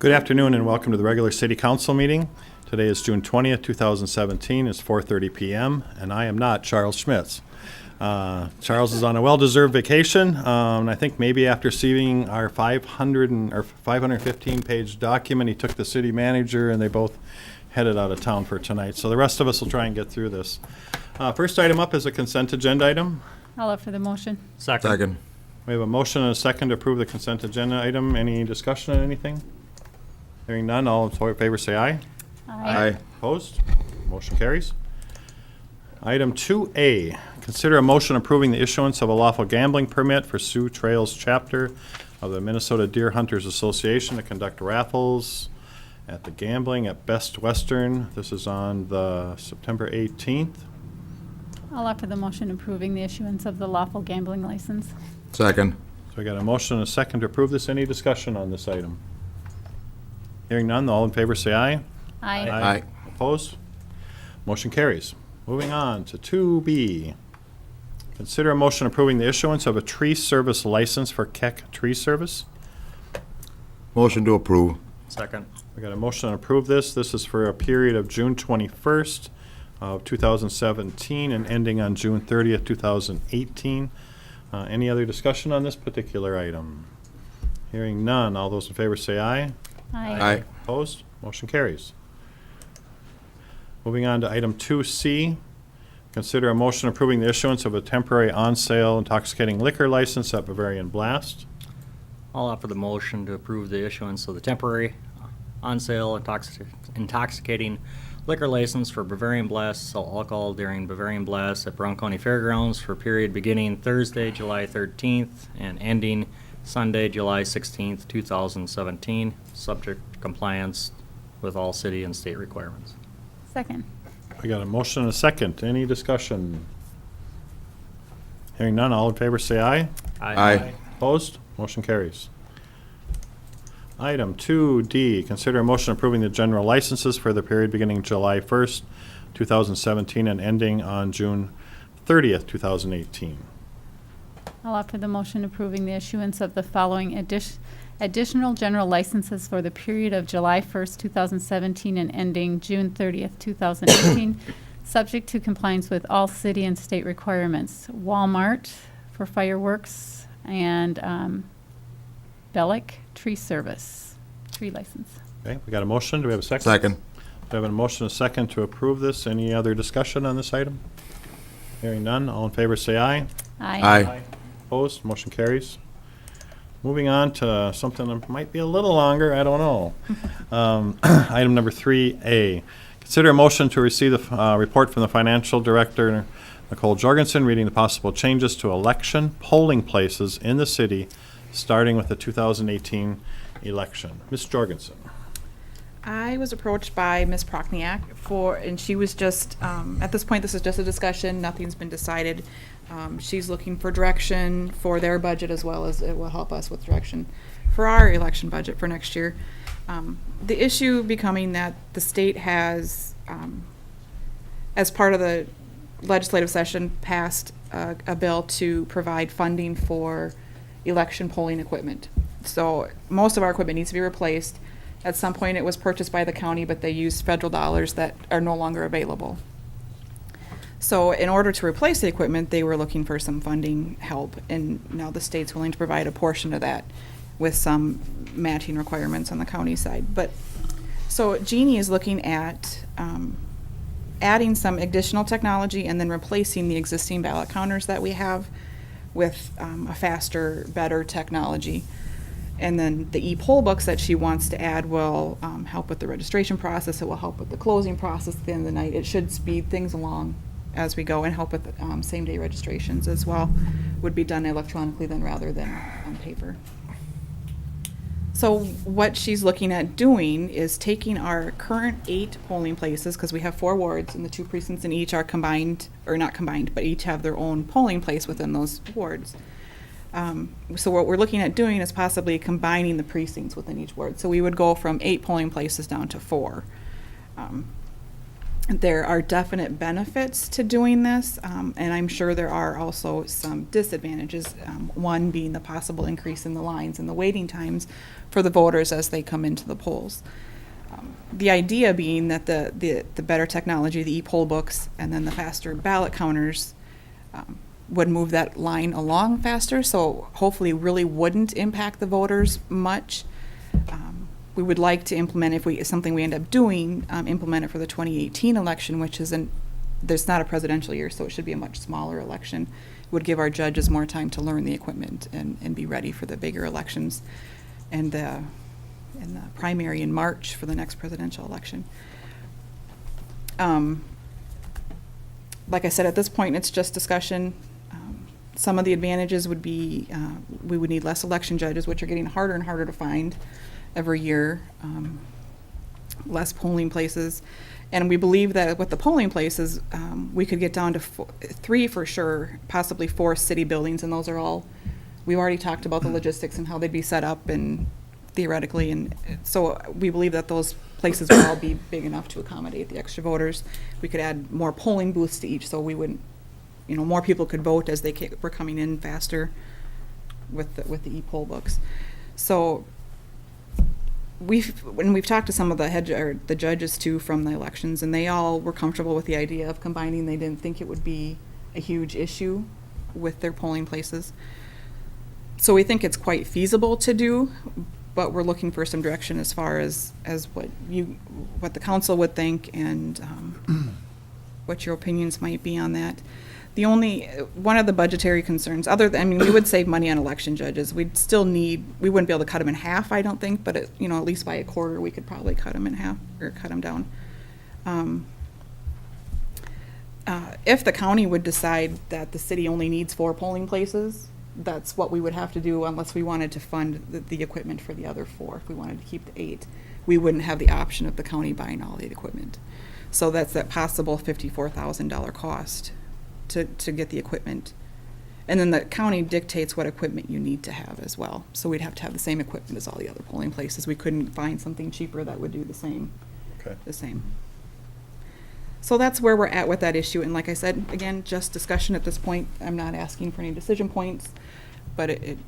Good afternoon and welcome to the regular city council meeting. Today is June 20th, 2017. It's 4:30 p.m. and I am not Charles Schmitz. Charles is on a well-deserved vacation. And I think maybe after seeing our 515-page document, he took the city manager and they both headed out of town for tonight. So the rest of us will try and get through this. First item up is a consent agenda item. I'll offer the motion. Second. We have a motion and a second to approve the consent agenda item. Any discussion on anything? Hearing none, all in favor say aye. Aye. Opposed? Motion carries. Item 2A, consider a motion approving the issuance of a lawful gambling permit for Sioux Trails Chapter of the Minnesota Deer Hunters Association to conduct raffles at the gambling at Best Western. This is on the September 18th. I'll offer the motion approving the issuance of the lawful gambling license. Second. So we got a motion and a second to approve this. Any discussion on this item? Hearing none, all in favor say aye. Aye. Opposed? Motion carries. Moving on to 2B. Consider a motion approving the issuance of a tree service license for Keck Tree Service. Motion to approve. Second. We got a motion to approve this. This is for a period of June 21st of 2017 and ending on June 30th, 2018. Any other discussion on this particular item? Hearing none, all those in favor say aye. Aye. Opposed? Motion carries. Moving on to item 2C. Consider a motion approving the issuance of a temporary on-sale intoxicating liquor license at Bavarian Blast. I'll offer the motion to approve the issuance of the temporary on-sale intoxicating liquor license for Bavarian Blast to sell alcohol during Bavarian Blast at Brown County Fairgrounds for a period beginning Thursday, July 13th and ending Sunday, July 16th, 2017, subject to compliance with all city and state requirements. Second. We got a motion and a second. Any discussion? Hearing none, all in favor say aye. Aye. Opposed? Motion carries. Item 2D, consider a motion approving the general licenses for the period beginning July 1st, 2017 and ending on June 30th, 2018. I'll offer the motion approving the issuance of the following additional general licenses for the period of July 1st, 2017 and ending June 30th, 2018, subject to compliance with all city and state requirements. Walmart for fireworks and Bellick Tree Service, tree license. Okay, we got a motion. Do we have a second? Second. We have a motion and a second to approve this. Any other discussion on this item? Hearing none, all in favor say aye. Aye. Opposed? Motion carries. Moving on to something that might be a little longer, I don't know. Item number 3A. Consider a motion to receive the report from the financial director, Nicole Jorgensen, reading the possible changes to election polling places in the city, starting with the 2018 election. Ms. Jorgensen. I was approached by Ms. Prochniak and she was just, at this point, this is just a discussion, nothing's been decided. She's looking for direction for their budget as well as it will help us with direction for our election budget for next year. The issue becoming that the state has, as part of the legislative session, passed a bill to provide funding for election polling equipment. So most of our equipment needs to be replaced. At some point it was purchased by the county, but they used federal dollars that are no longer available. So in order to replace the equipment, they were looking for some funding help, and now the state's willing to provide a portion of that with some matching requirements on the county side. But so Jeannie is looking at adding some additional technology and then replacing the existing ballot counters that we have with a faster, better technology. And then the e-poll books that she wants to add will help with the registration process. It will help with the closing process at the end of the night. It should speed things along as we go and help with same-day registrations as well. Would be done electronically then rather than on paper. So what she's looking at doing is taking our current 8 polling places, because we have 4 wards and the 2 precincts in each are combined, or not combined, but each have their own polling place within those wards. So what we're looking at doing is possibly combining the precincts within each ward. So we would go from 8 polling places down to 4. There are definite benefits to doing this, and I'm sure there are also some disadvantages. One being the possible increase in the lines and the waiting times for the voters as they come into the polls. The idea being that the better technology, the e-poll books, and then the faster ballot counters would move that line along faster, so hopefully really wouldn't impact the voters much. We would like to implement, if something we end up doing, implement it for the 2018 election, which there's not a presidential year, so it should be a much smaller election. It would give our judges more time to learn the equipment and be ready for the bigger elections and the primary in March for the next presidential election. Like I said, at this point, it's just discussion. Some of the advantages would be we would need less election judges, which are getting harder and harder to find every year, less polling places. And we believe that with the polling places, we could get down to 3 for sure, possibly 4 city buildings, and those are all, we've already talked about the logistics and how they'd be set up and theoretically, and so we believe that those places would all be big enough to accommodate the extra voters. We could add more polling booths to each, so we wouldn't, more people could vote as they were coming in faster with the e-poll books. So when we've talked to some of the judges too from the elections, and they all were comfortable with the idea of combining. They didn't think it would be a huge issue with their polling places. So we think it's quite feasible to do, but we're looking for some direction as far as what the council would think and what your opinions might be on that. One of the budgetary concerns, we would save money on election judges. We wouldn't be able to cut them in half, I don't think, but at least by a quarter, we could probably cut them in half or cut them down. If the county would decide that the city only needs 4 polling places, that's what we would have to do unless we wanted to fund the equipment for the other 4. If we wanted to keep the 8, we wouldn't have the option of the county buying all the equipment. So that's that possible $54,000 cost to get the equipment. And then the county dictates what equipment you need to have as well. So we'd have to have the same equipment as all the other polling places. We couldn't find something cheaper that would do the same. Okay. The same. So that's where we're at with that issue. And like I said, again, just discussion at this point. I'm not asking for any decision points, but it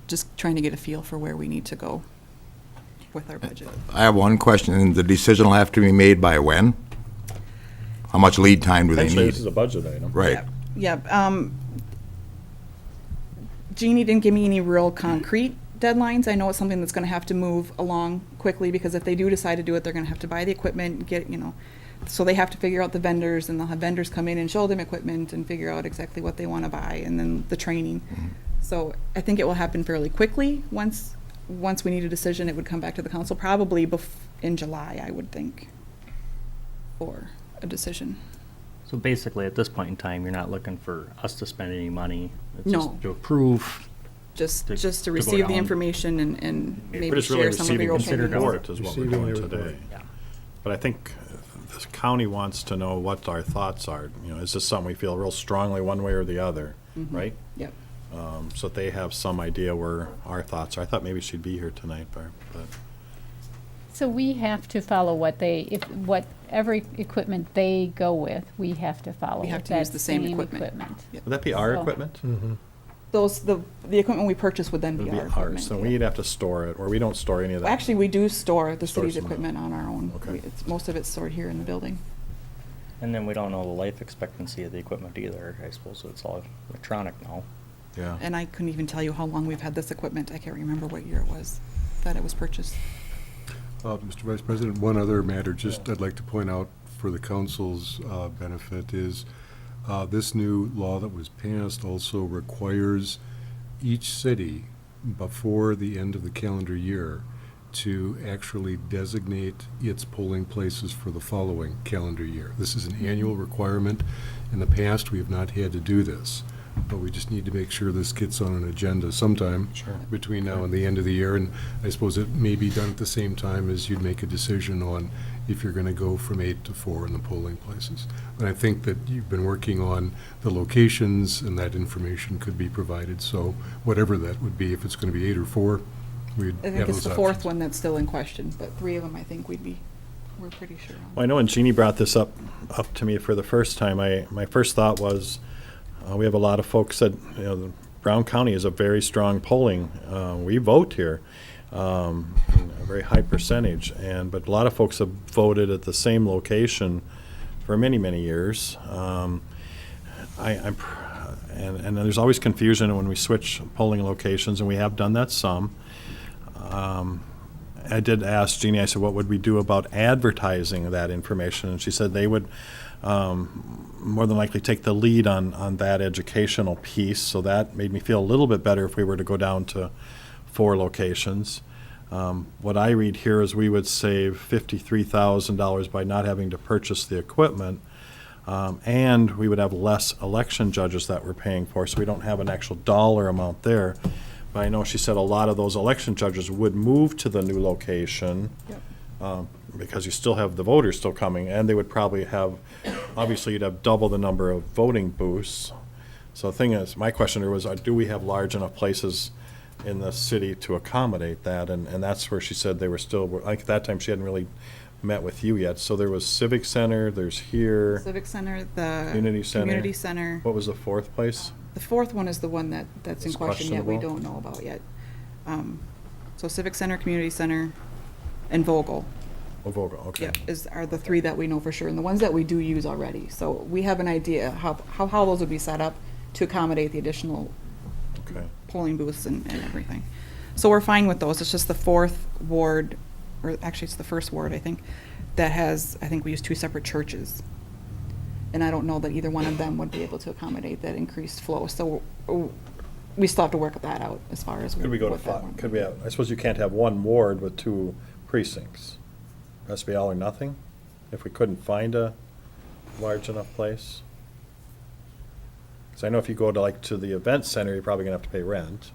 just trying to get a feel for where we need to go with our budget. I have one question, and the decision will have to be made by when? How much lead time do they Essentially, need? this is a budget item. Right. Yep. Jeannie didn't give me any real concrete deadlines. I know it's something that's gonna have to move along quickly, because if they do decide to do it, they're gonna have to buy the equipment, so they have to figure out the vendors, and they'll have vendors come in and show them equipment and figure out exactly what they wanna buy, and then the training. So I think it will happen fairly quickly. Once we need a decision, it would come back to the council, probably in July, I would think, for a decision. So basically, at this point in time, you're not looking for us to spend any money. It's No. just to approve. Just To to go receive the down. information and We're maybe just really share some of your receiving opinions. report is what we're Receiving doing the report. today. Yeah. But I think the county wants to know what our thoughts are. Is this something we feel real strongly one way or the other, right? Yep. So that they have some idea where our thoughts are. I thought maybe she'd be here tonight, but So we have to follow whatever equipment they go with, we have to follow We have with to use that the same same equipment. equipment. Yep. would that be our So- equipment? The equipment we purchase would then It be would our be equipment. ours, so yeah. we'd have to store it, or we don't store any of that. Actually, we do store the Store city's some of it. equipment on our own. Okay. Most of it's stored here in the building. And then we don't know the life expectancy of the equipment either. I suppose it's all electronic now. Yeah. And I couldn't even tell you how long we've had this equipment. I can't remember what year it was that it was purchased. Mr. Vice President, one other matter just I'd like to point out for the council's benefit is this new law that was passed also requires each city before the end of the calendar year to actually designate its polling places for the following calendar year. This is an annual requirement. In the past, we have not had to do this, but we just need to make sure this gets on an agenda sometime Sure. between now and the end of the year. And I suppose it may be done at the same time as you'd make a decision on if you're going to go from 8 to 4 in the polling places. And I think that you've been working on the locations, and that information could be provided. So whatever that would be, if it's going to be 8 or 4, we'd I have think it's those the fourth options. one that's still in question, but 3 of them I think we'd be we're pretty sure. on. Well, I know when Jeannie brought this up to me for the first time, my first thought was, we have a lot of folks that, Brown County is a very strong polling. We vote here, a very high percentage, but a lot of folks have voted at the same location for many, many years. And there's always confusion when we switch polling locations, and we have done that some. I did ask Jeannie, I said, what would we do about advertising that information? And she said they would more than likely take the lead on that educational piece. So that made me feel a little bit better if we were to go down to 4 locations. What I read here is we would save $53,000 by not having to purchase the equipment. And we would have less election judges that we're paying for, so we don't have an actual dollar amount there. But I know she said a lot of those election judges would move to the new location. Yep. Because you still have the voters still coming, and they would probably have, obviously you'd have double the number of voting booths. So the thing is, my question there was, do we have large enough places in the city to accommodate that? And that's where she said they were still, like at that time, she hadn't really met with you yet. So there was Civic Center, there's here. Civic Center, the. Community Center. Community Center. What was the 4th place? The 4th one is the one that's in It's question yet, we questionable? don't know about yet. So Civic Center, Community Center, and Vogel. Oh, Vogel, okay. Yep, are the 3 that we know for sure, and the ones that we do use already. So we have an idea how those would be set up to accommodate the additional Okay. polling booths and everything. So we're fine with those. It's just the 4th ward, or actually it's the 1st ward, I think, that has, I think we use 2 separate churches. And I don't know that either one of them would be able to accommodate that increased flow. So we still have to work that out as far as. Could we go to what that 5? one Could would we have, I suppose you can't have 1 ward with 2 precincts. It has to be all or nothing? If we couldn't find a large enough place? Because I know if you go to the event center, you're probably gonna have to pay rent.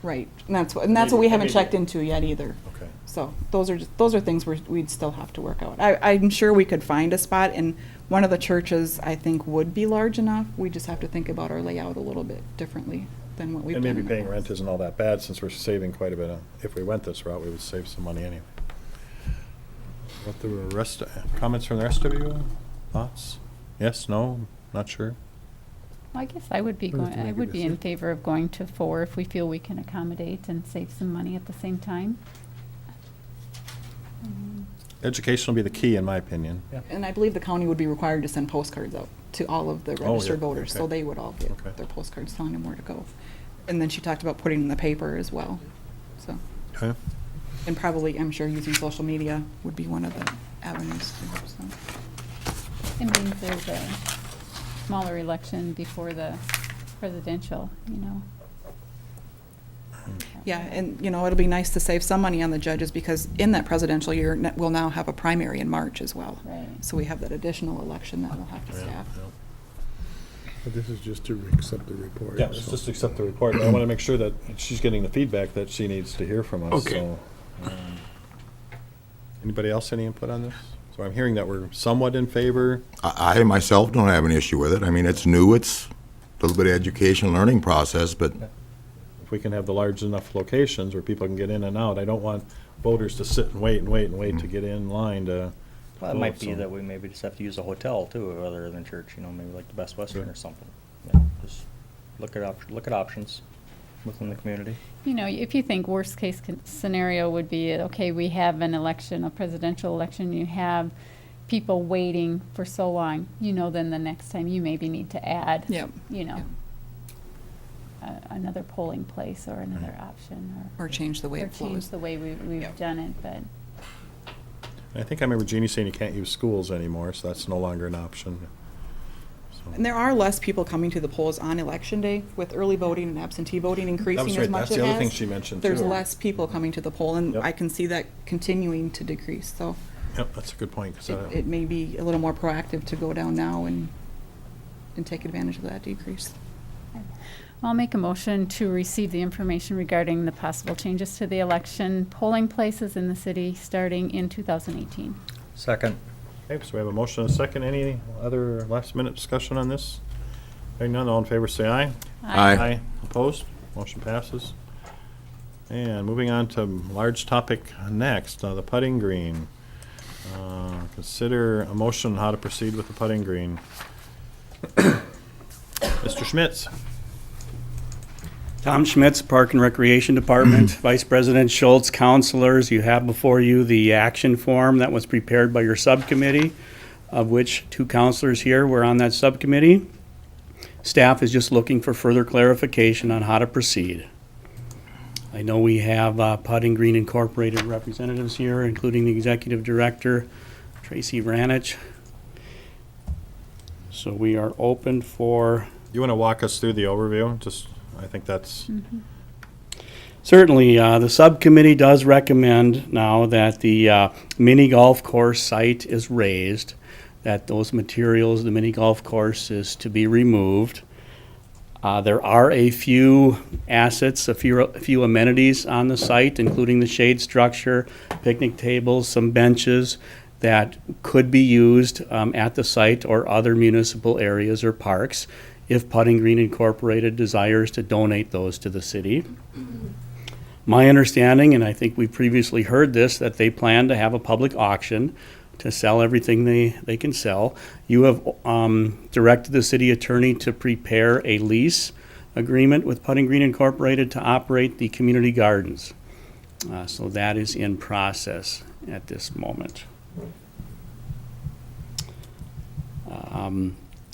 Right, and that's what we haven't Maybe- checked into yet either. Okay. So those are things we'd still have to work out. I'm sure we could find a spot, and one of the churches I think would be large enough. We just have to think about our layout a little bit differently than what we've And done. maybe in the paying rent past. isn't all that bad, since we're saving quite a bit of, if we went this route, we would save some money anyway. What the rest, comments from the rest of you? Thoughts? Yes, no, not sure? Well, I guess I would be Well, going, if I we would be could in favor of going to 4 if we feel we can accommodate and save some money at the same time. Education will be the key, in my opinion. And I believe the county would be required to send postcards out to all of the Oh, registered yeah, voters, so okay. they would all get Okay. their postcards telling them where to go. And then she talked about putting in the paper as well, so. Okay. And probably, I'm sure, using social media would be one of the avenues too, so. It means there's a smaller election before the presidential, Yeah, and, it'll be nice to save some money on the judges, because in that presidential year, we'll now have a primary in March as well. Right. So we have that additional election that we'll have to Yeah, staff. yeah. But this is just to accept the report. Yeah, let's so- just accept the report. I want to make sure that she's getting the feedback that she needs to hear from us, Okay. so. Anybody else any input on this? So I'm hearing that we're somewhat in favor. I myself don't have an issue with it. I mean, it's new, it's a little bit of education, learning process, but If we can have the large enough locations where people can get in and out, I don't want voters to sit and wait and wait and wait to get in line to. Well, it might vote, be so. that we maybe just have to use a hotel too, other than church, maybe like the Best Western Sure. or something. Yeah, just look at options within the community. If you think worst case scenario would be, okay, we have an election, a presidential election, you have people waiting for so long, then the next time you maybe need to add, Yep. Another polling place or another option Or change the way or it change flows. the way we've Yep. done it, but. I think I remember Jeannie saying you can't use schools anymore, so that's no longer an option. So- And there are less people coming to the polls on election day, with early voting and absentee voting That increasing was as right, much that's as it the other has. thing she mentioned too. There's less people coming to the poll, and Yep. I can see that continuing to decrease, so Yep, that's a good point. 'Cause, it may be a little more proactive to go down now and take advantage of that decrease. I'll make a motion to receive the information regarding the possible changes to the election polling places in the city starting in 2018. Second. Okay, so we have a motion and a second. Any other last-minute discussion on this? Hearing none, all in favor say aye. Aye. Opposed? Motion passes. And moving on to large topic next, the putting green. Consider a motion on how to proceed with the putting green. Mr. Schmitz? Tom Schmitz, Park and Recreation Department, Vice President Schultz, counselors, you have before you the action form that was prepared by your subcommittee, of which 2 counselors here were on that subcommittee. Staff is just looking for further clarification on how to proceed. I know we have Putting Green Incorporated representatives here, including the Executive Director, Tracy Ranich. So we are open for You want to walk us through the overview? Just, I think that's, Certainly, the subcommittee does recommend now that the mini golf course site is raised, that those materials, the mini golf course is to be removed. There are a few assets, a few amenities on the site, including the shade structure, picnic tables, some benches that could be used at the site or other municipal areas or parks if Putting Green Incorporated desires to donate those to the city. My understanding, and I think we previously heard this, that they plan to have a public auction to sell everything they can sell. You have directed the city attorney to prepare a lease agreement with Putting Green Incorporated to operate the community gardens. So that is in process at this moment.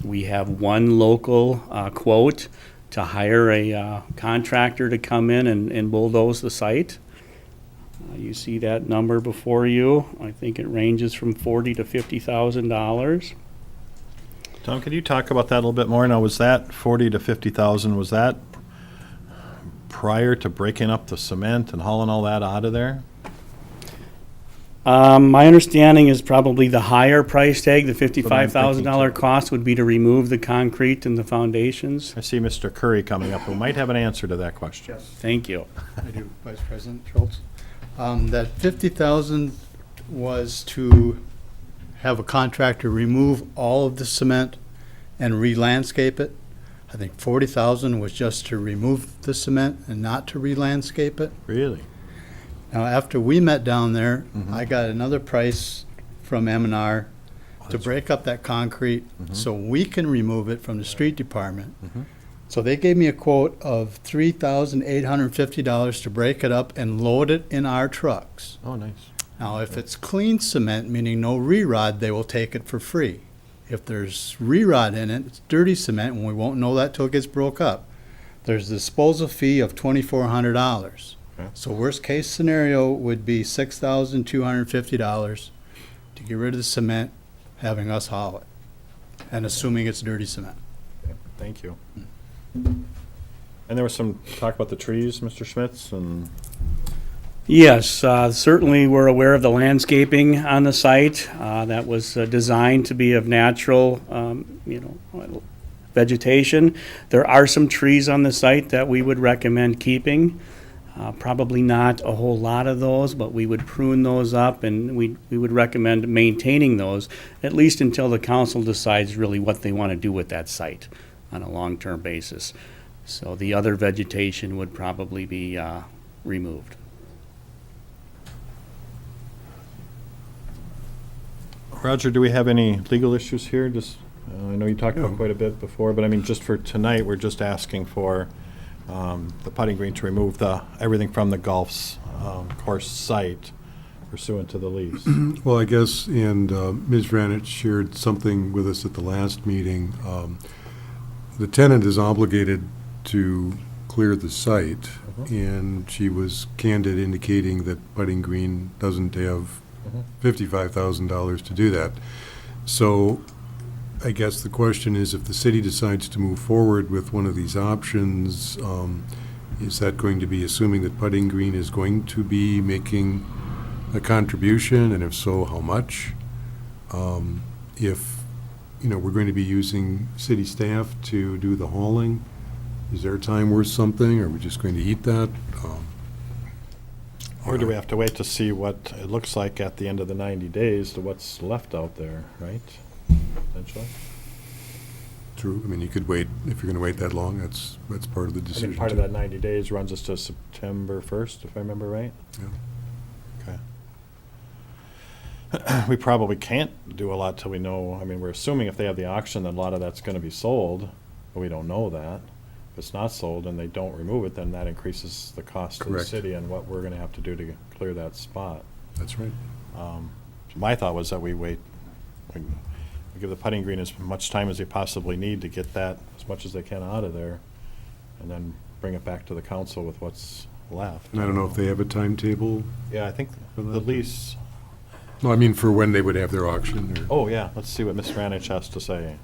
We have one local quote to hire a contractor to come in and bulldoze the site. You see that number before you. I think it ranges from $40,000 to $50,000. Tom, could you talk about that a little bit more? Now, was that 40 to 50,000, was that prior to breaking up the cement and hauling all that out of there? My understanding is probably the higher price tag, the $55,000 cost would be to remove the concrete and the foundations. I see Mr. Curry coming up, who might have an answer to that question. Thank you. I do, Vice President Schultz. That 50,000 was to have a contractor remove all of the cement and re-landscape it. I think 40,000 was just to remove the cement and not to re-landscape it. Really? Now, after we met down there, I got another price from M&R to break up that concrete so we can remove it from the street department. So they gave me a quote of $3,850 to break it up and load it in our trucks. Oh, nice. Now, if it's clean cement, meaning no re-rod, they will take it for free. If there's re-rod in it, it's dirty cement, and we won't know that till it gets broke up. There's a disposal fee of $2,400. Okay. So worst case scenario would be $6,250 to get rid of the cement, having us haul it, and assuming it's dirty cement. Thank you. And there was some talk about the trees, Mr. Schmitz, and Yes, certainly we're aware of the landscaping on the site. That was designed to be of natural, vegetation. There are some trees on the site that we would recommend keeping. Probably not a whole lot of those, but we would prune those up, and we would recommend maintaining those, at least until the council decides really what they want to do with that site on a long-term basis. So the other vegetation would probably be removed. Roger, do we have any legal issues here? Just, I know you talked about quite a bit before, but I mean, just for tonight, we're just asking for the putting green to remove everything from the golf course site pursuant to the lease. Well, I guess, and Ms. Ranich shared something with us at the last meeting. The tenant is obligated to clear the site, and she was candid indicating that Putting Green doesn't have $55,000 to do that. So I guess the question is, if the city decides to move forward with one of these options, is that going to be assuming that Putting Green is going to be making a contribution, and if so, how much? If, we're going to be using city staff to do the hauling, is their time worth something? Are we just going to eat that? Or do we have to wait to see what it looks like at the end of the 90 days to what's left out there, right? Potentially. True, I mean, you could wait, if you're going to wait that long, that's part of the I decision. think part of too. that 90 days runs us to September 1st, if I remember right. Yeah. Okay. we probably can't do a lot till we know, I mean, we're assuming if they have the auction, then a lot of that's gonna be sold, but we don't know that. If it's not sold and they don't remove it, then that increases the cost to the Correct. city and what we're gonna have to do to clear that spot. That's right. My thought was that we wait, we give the putting green as much time as they possibly need to get that, as much as they can out of there, and then bring it back to the council with what's left. And I don't know if they have a timetable. Yeah, I think For the that? lease, No, I mean for when they would have their auction or. oh, yeah, let's see what Ms. Ranich has to say.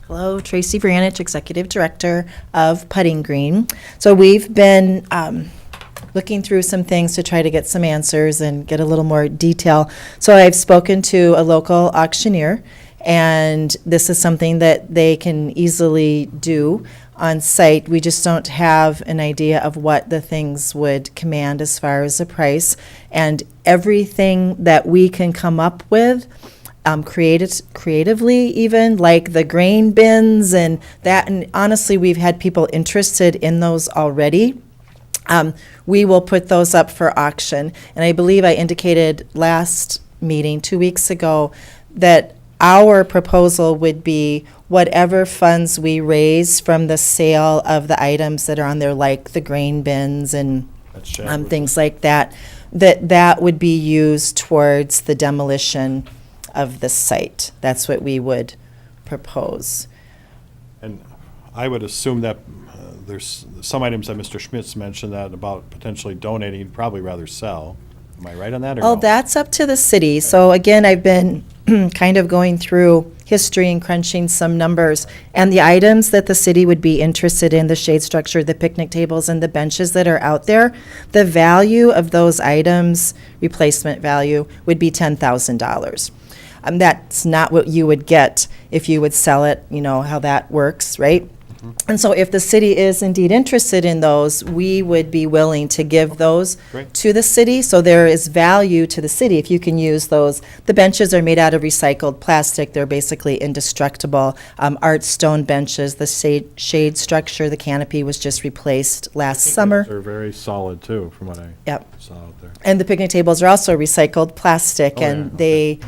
Hello, Tracy Vranich, Executive Director of Putting Green. So we've been looking through some things to try to get some answers and get a little more detail. So I've spoken to a local auctioneer, and this is something that they can easily do on site. We just don't have an idea of what the things would command as far as the price. And everything that we can come up with, creatively even, like the grain bins and that, and honestly, we've had people interested in those already. We will put those up for auction. And I believe I indicated last meeting, 2 weeks ago, that our proposal would be whatever funds we raise from the sale of the items that are on there, like the grain bins and That's Chadwick. things like that, that would be used towards the demolition of the site. That's what we would propose. And I would assume that there's some items that Mr. Schmitz mentioned that about potentially donating, he'd probably rather sell. Am I right on that, or Oh, no? that's up to the city. So again, I've been kind of going through history and crunching some numbers. And the items that the city would be interested in, the shade structure, the picnic tables, and the benches that are out there, the value of those items, replacement value, would be $10,000. That's not what you would get if you would sell it, you know, how that works, right? And so if the city is indeed interested in those, we would be willing to give those Great. to the city. So there is value to the city if you can use those. The benches are made out of recycled plastic. They're basically indestructible. Art stone benches, the shade structure, the canopy was just replaced last summer. They're very solid, too, from what I Yep. saw out there. And the picnic tables are also recycled plastic, Oh, and yeah, they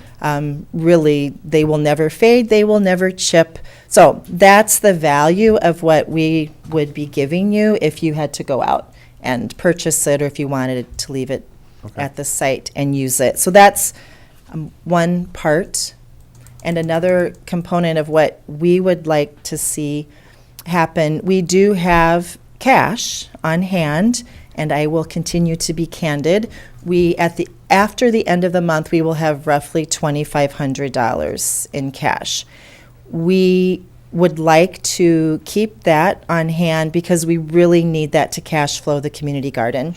really, they will never fade, they will never chip. So that's the value of what we would be giving you if you had to go out and purchase it, or if you wanted to leave it Okay. at the site and use it. So that's one part. And another component of what we would like to see happen, we do have cash on hand, and I will continue to be candid. After the end of the month, we will have roughly $2,500 in cash. We would like to keep that on hand because we really need that to cash flow the community garden.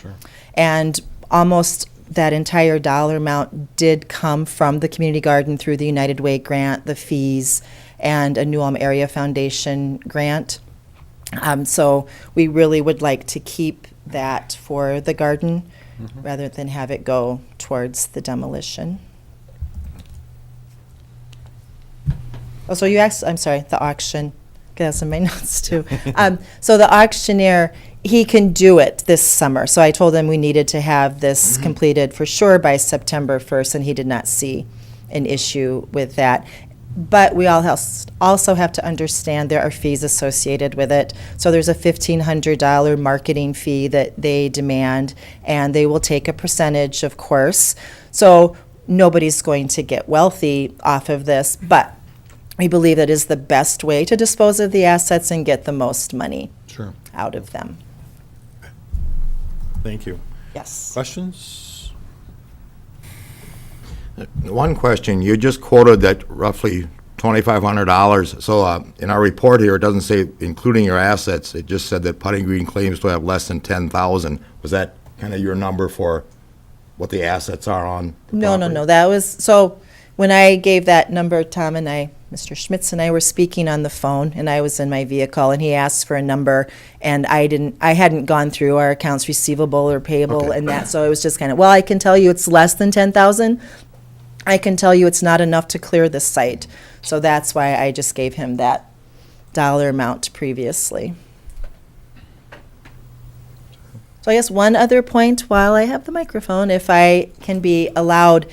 And almost that entire dollar amount did come from the community garden through the United Way grant, the fees, and a New Ulm Area Foundation grant. So we really would like to keep that for the garden rather than have it go towards the demolition. Oh, so you asked, I'm sorry, the auction. That's in my notes too. So the auctioneer, he can do it this summer. So I told him we needed to have this completed for sure by September 1st, and he did not see an issue with that. But we also have to understand there are fees associated with it. So there's a $1,500 marketing fee that they demand, and they will take a percentage, of course. So nobody's going to get wealthy off of this, but we believe that is the best way to dispose of the assets and get the most money Sure. out of them. Thank you. Yes. Questions? One question, you just quoted that roughly $2,500. So in our report here, it doesn't say including your assets. It just said that Putting Green claims to have less than 10,000. Was that kind of your number for what the assets are on the No. property? That was, so when I gave that number, Tom and I, Mr. Schmitz and I were speaking on the phone, and I was in my vehicle, and he asked for a number, and I hadn't gone through our accounts receivable or payable Okay. and that, so it was just kind of, well, I can tell you it's less than 10,000. I can tell you it's not enough to clear the site. So that's why I just gave him that dollar amount previously. So I guess one other point while I have the microphone, if I can be allowed,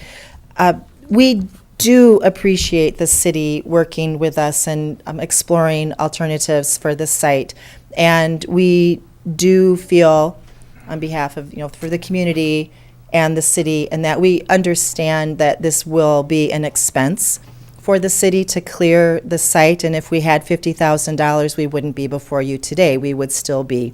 we do appreciate the city working with us and exploring alternatives for the site. And we do feel on behalf of, for the community and the city, and that we understand that this will be an expense for the city to clear the site. And if we had $50,000, we wouldn't be before you today. We would still be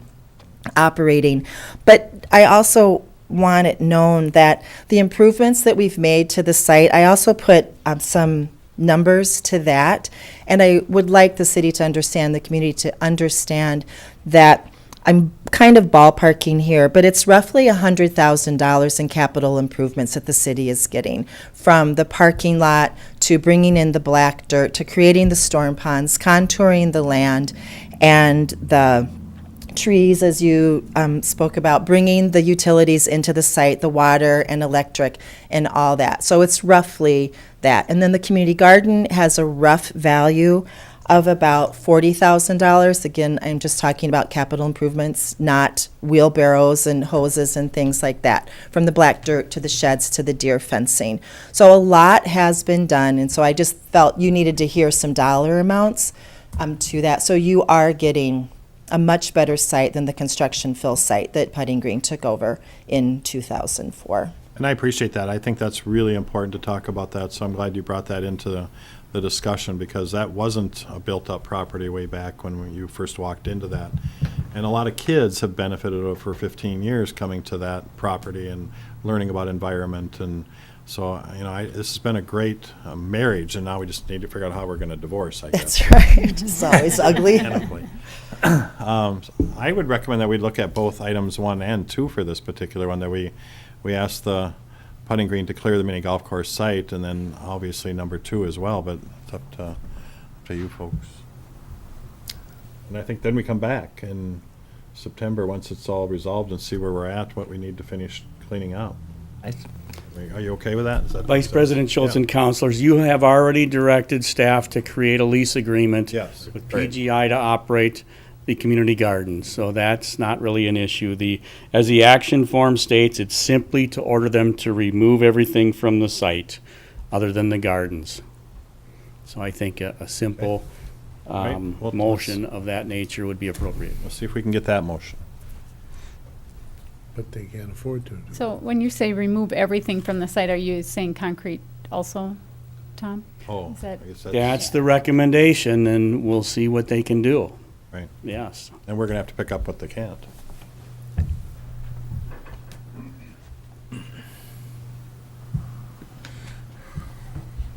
operating. But I also want it known that the improvements that we've made to the site, I also put some numbers to that. And I would like the city to understand, the community to understand that I'm kind of ballparking here, but it's roughly $100,000 in capital improvements that the city is getting, from the parking lot to bringing in the black dirt to creating the storm ponds, contouring the land, and the trees, as you spoke about, bringing the utilities into the site, the water and electric and all that. So it's roughly that. And then the community garden has a rough value of about $40,000. Again, I'm just talking about capital improvements, not wheelbarrows and hoses and things like that, from the black dirt to the sheds to the deer fencing. So a lot has been done, and so I just felt you needed to hear some dollar amounts to that. So you are getting a much better site than the construction fill site that Putting Green took over in 2004. And I appreciate that. I think that's really important to talk about that, so I'm glad you brought that into the discussion, because that wasn't a built-up property way back when you first walked into that. And a lot of kids have benefited for 15 years coming to that property and learning about environment. And so, this has been a great marriage, and now we just need to figure out how we're going to divorce, I guess. That's right. It's always ugly. Amicably. I would recommend that we look at both items 1 and 2 for this particular one, that we ask the Putting Green to clear the mini golf course site, and then obviously number 2 as well, but it's up to you folks. And I think then we come back in September, once it's all resolved, and see where we're at, what we need to finish cleaning out. Are you okay with that? Vice President Schultz Yeah. and councilors, you have already directed staff to create a lease agreement Yes. with Great. PGI to operate the community gardens, so that's not really an issue. As the action form states, it's simply to order them to remove everything from the site other than the gardens. So I think a simple Right. Well, motion of that nature would be appropriate. Let's see if we can get that motion. But they can't afford to. So when you say remove everything from the site, are you saying concrete also, Tom? Oh, Is that- I guess That's the recommendation, and we'll see what they can do. Right. Yes. And we're going to have to pick up what they can't.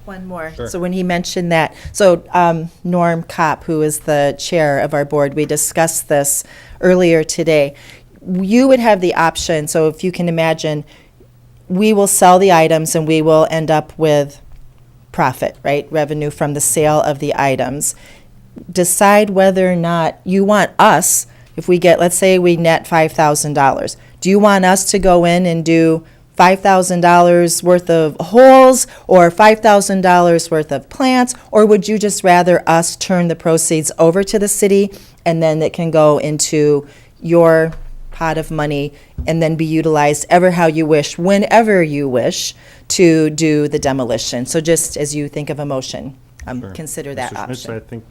One more. Sure. So when he mentioned that, so Norm Kopp, who is the chair of our board, we discussed this earlier today. You would have the option, so if you can imagine, we will sell the items and we will end up with profit, right? Revenue from the sale of the items. Decide whether or not you want us, if we get, let's say we net $5,000, do you want us to go in and do $5,000 worth of holes or $5,000 worth of plants, or would you just rather us turn the proceeds over to the city and then it can go into your pot of money and then be utilized ever how you wish, whenever you wish, to do the demolition? So just as you think of a motion, Sure. consider that Mr. Schmitz, I option. think,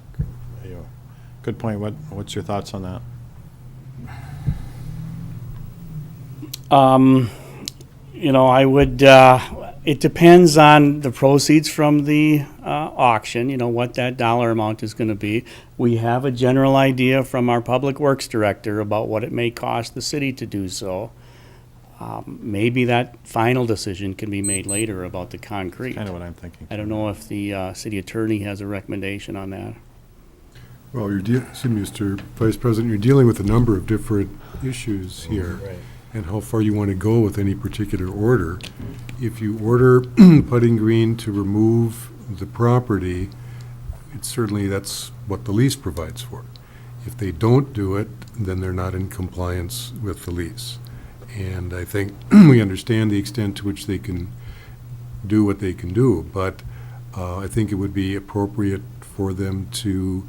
good point. What's your thoughts on that? I would, it depends on the proceeds from the auction, what that dollar amount is going to be. We have a general idea from our Public Works Director about what it may cost the city to do so. Maybe that final decision can be made later about the concrete. Kind of what I'm thinking. I don't know if the city attorney has a recommendation on that. Well, Mr. Vice President, you're dealing with a number of different issues here. Right. And how far you want to go with any particular order. If you order Putting Green to remove the property, it's certainly, that's what the lease provides for. If they don't do it, then they're not in compliance with the lease. And I think we understand the extent to which they can do what they can do, but I think it would be appropriate for them to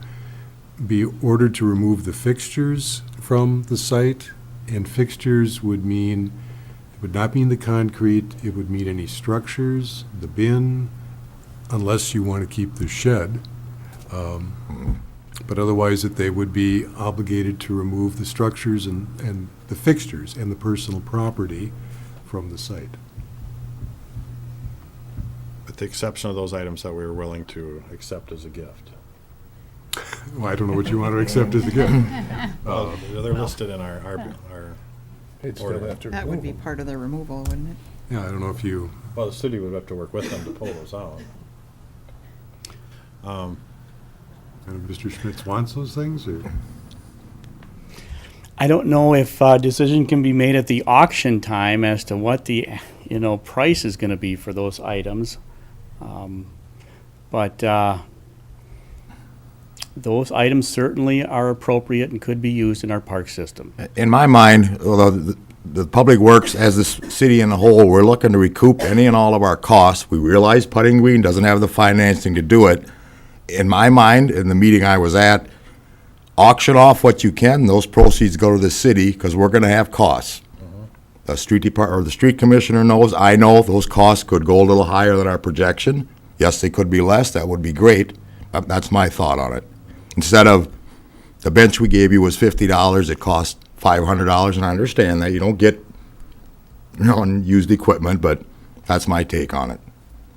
be ordered to remove the fixtures from the site And fixtures would mean, it would not mean the concrete, it would mean any structures, the bin, unless you want to keep the shed. But otherwise, that they would be obligated to remove the structures and the fixtures and the personal property from the site. With the exception of those items that we were willing to accept as a gift. Well, I don't know what you want to accept as a gift. Well, they're listed in our They'd still order. have to That would be remove them. part of the removal, wouldn't it? Yeah, I don't know if you, Well, the city would have to work with them to pull those out. Mr. Schmitz wants those things, or? I don't know if a decision can be made at the auction time as to what the, price is gonna be for those items. But those items certainly are appropriate and could be used in our park system. In my mind, although the Public Works, as the city in a whole, we're looking to recoup any and all of our costs. We realize Putting Green doesn't have the financing to do it. In my mind, in the meeting I was at, auction off what you can, those proceeds go to the city, because we're gonna have costs. The the street commissioner knows, I know, those costs could go a little higher than our projection. Yes, they could be less, that would be great. That's my thought on it. Instead of, the bench we gave you was $50, it cost $500, and I understand that, you don't get, unused equipment, but that's my take on it.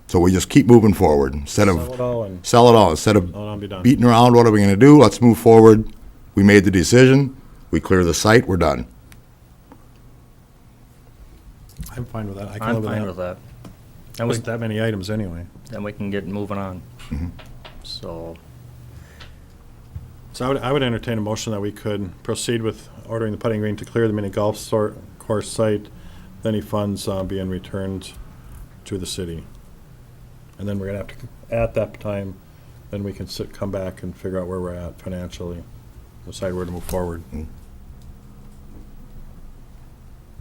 So we just keep moving forward, instead of. Sell it all and Sell it all, instead of I'll be done. beating around, what are we gonna do? Let's move forward. We made the decision, we clear the site, we're done. I'm fine with that. I can I'm live fine with with that. that. There And we, wasn't that many items anyway. then we can get moving on. So, So I would entertain a motion that we could proceed with ordering the Putting Green to clear the mini golf course site, with any funds being returned to the city. And then we're gonna have to, at that time, then we can come back and figure out where we're at financially, decide where to move forward.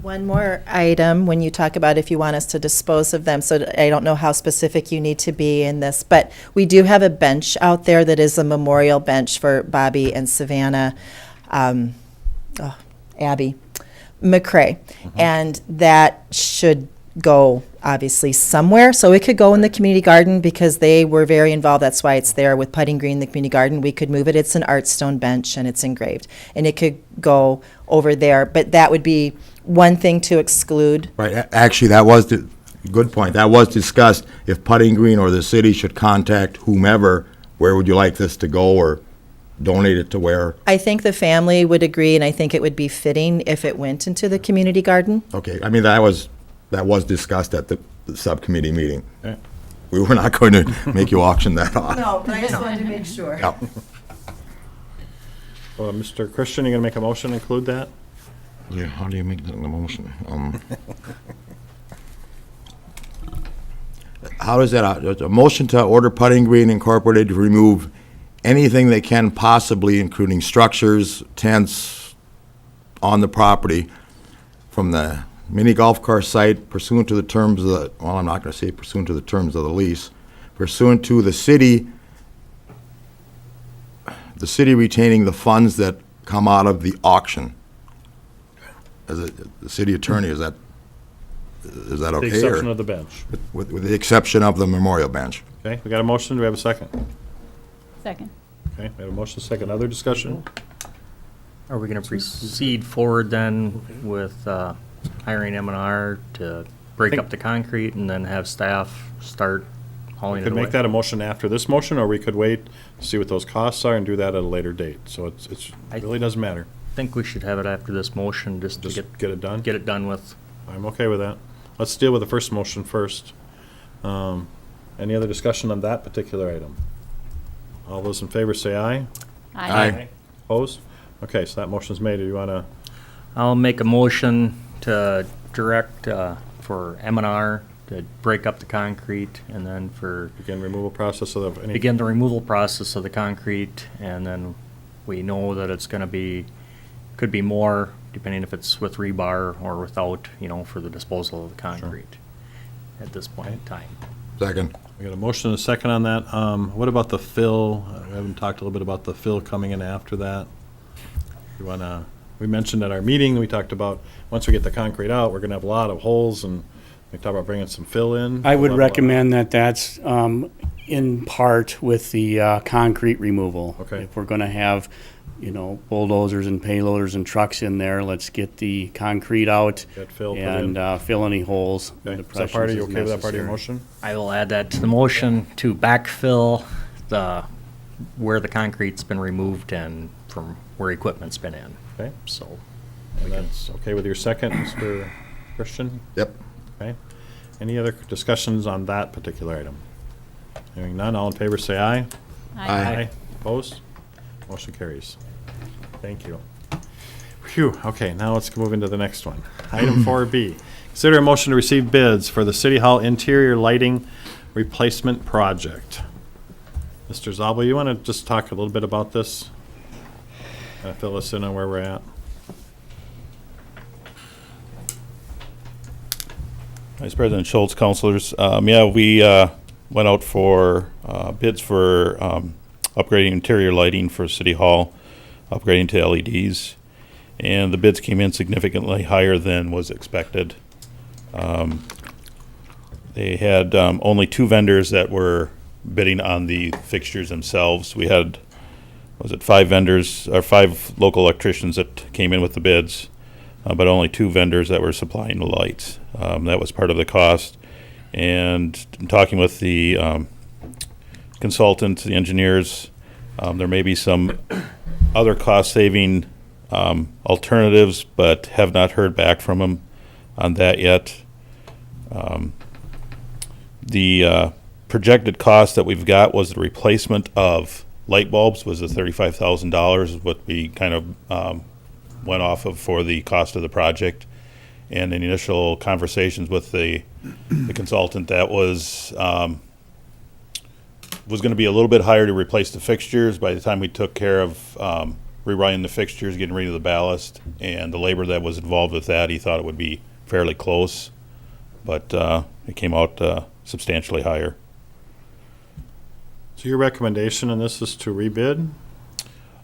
One more item, when you talk about if you want us to dispose of them, so I don't know how specific you need to be in this, but we do have a bench out there that is a memorial bench for Bobby and Savannah, Abby McCray. And that should go, obviously, somewhere. So it could go in the community garden because they were very involved. That's why it's there with Putting Green, the community garden. We could move it. It's an art stone bench and it's engraved. And it could go over there, but that would be one thing to exclude. Right, actually, that was, good point, that was discussed. If Putting Green or the city should contact whomever, where would you like this to go, or donate it to where? I think the family would agree, and I think it would be fitting if it went into the community garden. Okay, I mean, that was discussed at the subcommittee meeting. Okay. We were not going to make you auction that off. No, but I just wanted to make sure. Yeah. Well, Mr. Christian, you gonna make a motion to include that? Yeah, how do you make that in the motion? How does that, a motion to order Putting Green Incorporated to remove anything they can possibly, including structures, tents, on the property from the mini golf course site pursuant to the terms of the, well, I'm not gonna say pursuant to the terms of the lease, pursuant to the city retaining the funds that come out of the auction. As the city attorney, is that The okay? exception or- of the bench. With the exception of the memorial bench. Okay, we got a motion, do we have a second? Second. Okay, we have a motion, second, other discussion? are we gonna proceed forward then with, hiring M&R to break Think- up the concrete and then have staff start hauling it Could away? make that a motion after this motion, or we could wait, see what those costs are and do that at a later date. So it I- really doesn't matter. I think we should have it after this motion, just to Just get it done? get it done with. I'm okay with that. Let's deal with the first motion first. Any other discussion on that particular item? All those in favor say aye. Aye. Opposed? Okay, so that motion's made. Do you want to, I'll make a motion to direct, for M&R to break up the concrete and then for, begin removal process of any? begin the removal process of the concrete, and then we know that it's gonna be, could be more, depending if it's with rebar or without, for the disposal of the concrete at this point in time. Second. We got a motion and a second on that. What about the fill? We haven't talked a little bit about the fill coming in after that. You want to we mentioned at our meeting, we talked about, once we get the concrete out, we're gonna have a lot of holes, and we talked about bringing some fill in. I would recommend that that's in part with the concrete removal. Okay. If we're going to have, bulldozers and payloaders and trucks in there, let's get the concrete out Get fill put in. and fill any holes. Okay. and Is that part of, you depressions okay as with that part of your necessary. motion? I will add that to the motion to backfill where the concrete's been removed and from where equipment's been in. Okay, So, and that's okay with your second, Mr. Christian? Yep. Okay. Any other discussions on that particular item? Hearing none, all in favor say aye. Aye. Opposed? Motion carries. Thank you. Phew, okay, now let's move into the next one. Item 4B, consider a motion to receive bids for the City Hall interior lighting replacement project. Mr. Zabel, you want to just talk a little bit about this? Fill us in on where we're at? Vice President Schultz, councilors, we went out for bids for upgrading interior lighting for City Hall, upgrading to LEDs, and the bids came in significantly higher than was expected. They had only 2 vendors that were bidding on the fixtures themselves. We had, 5 vendors, or 5 local electricians that came in with the bids, but only 2 vendors that were supplying the lights. That was part of the cost. And in talking with the consultants, the engineers, there may be some other cost-saving alternatives, but have not heard back from them on that yet. The projected cost that we've got was the replacement of light bulbs was the $35,000 is what we kind of went off of for the cost of the project. And in initial conversations with the consultant, that was going to be a little bit higher to replace the fixtures. By the time we took care of rewriting the fixtures, getting rid of the ballast, and the labor that was involved with that, he thought it would be fairly close. But it came out substantially higher. So your recommendation on this is to rebid?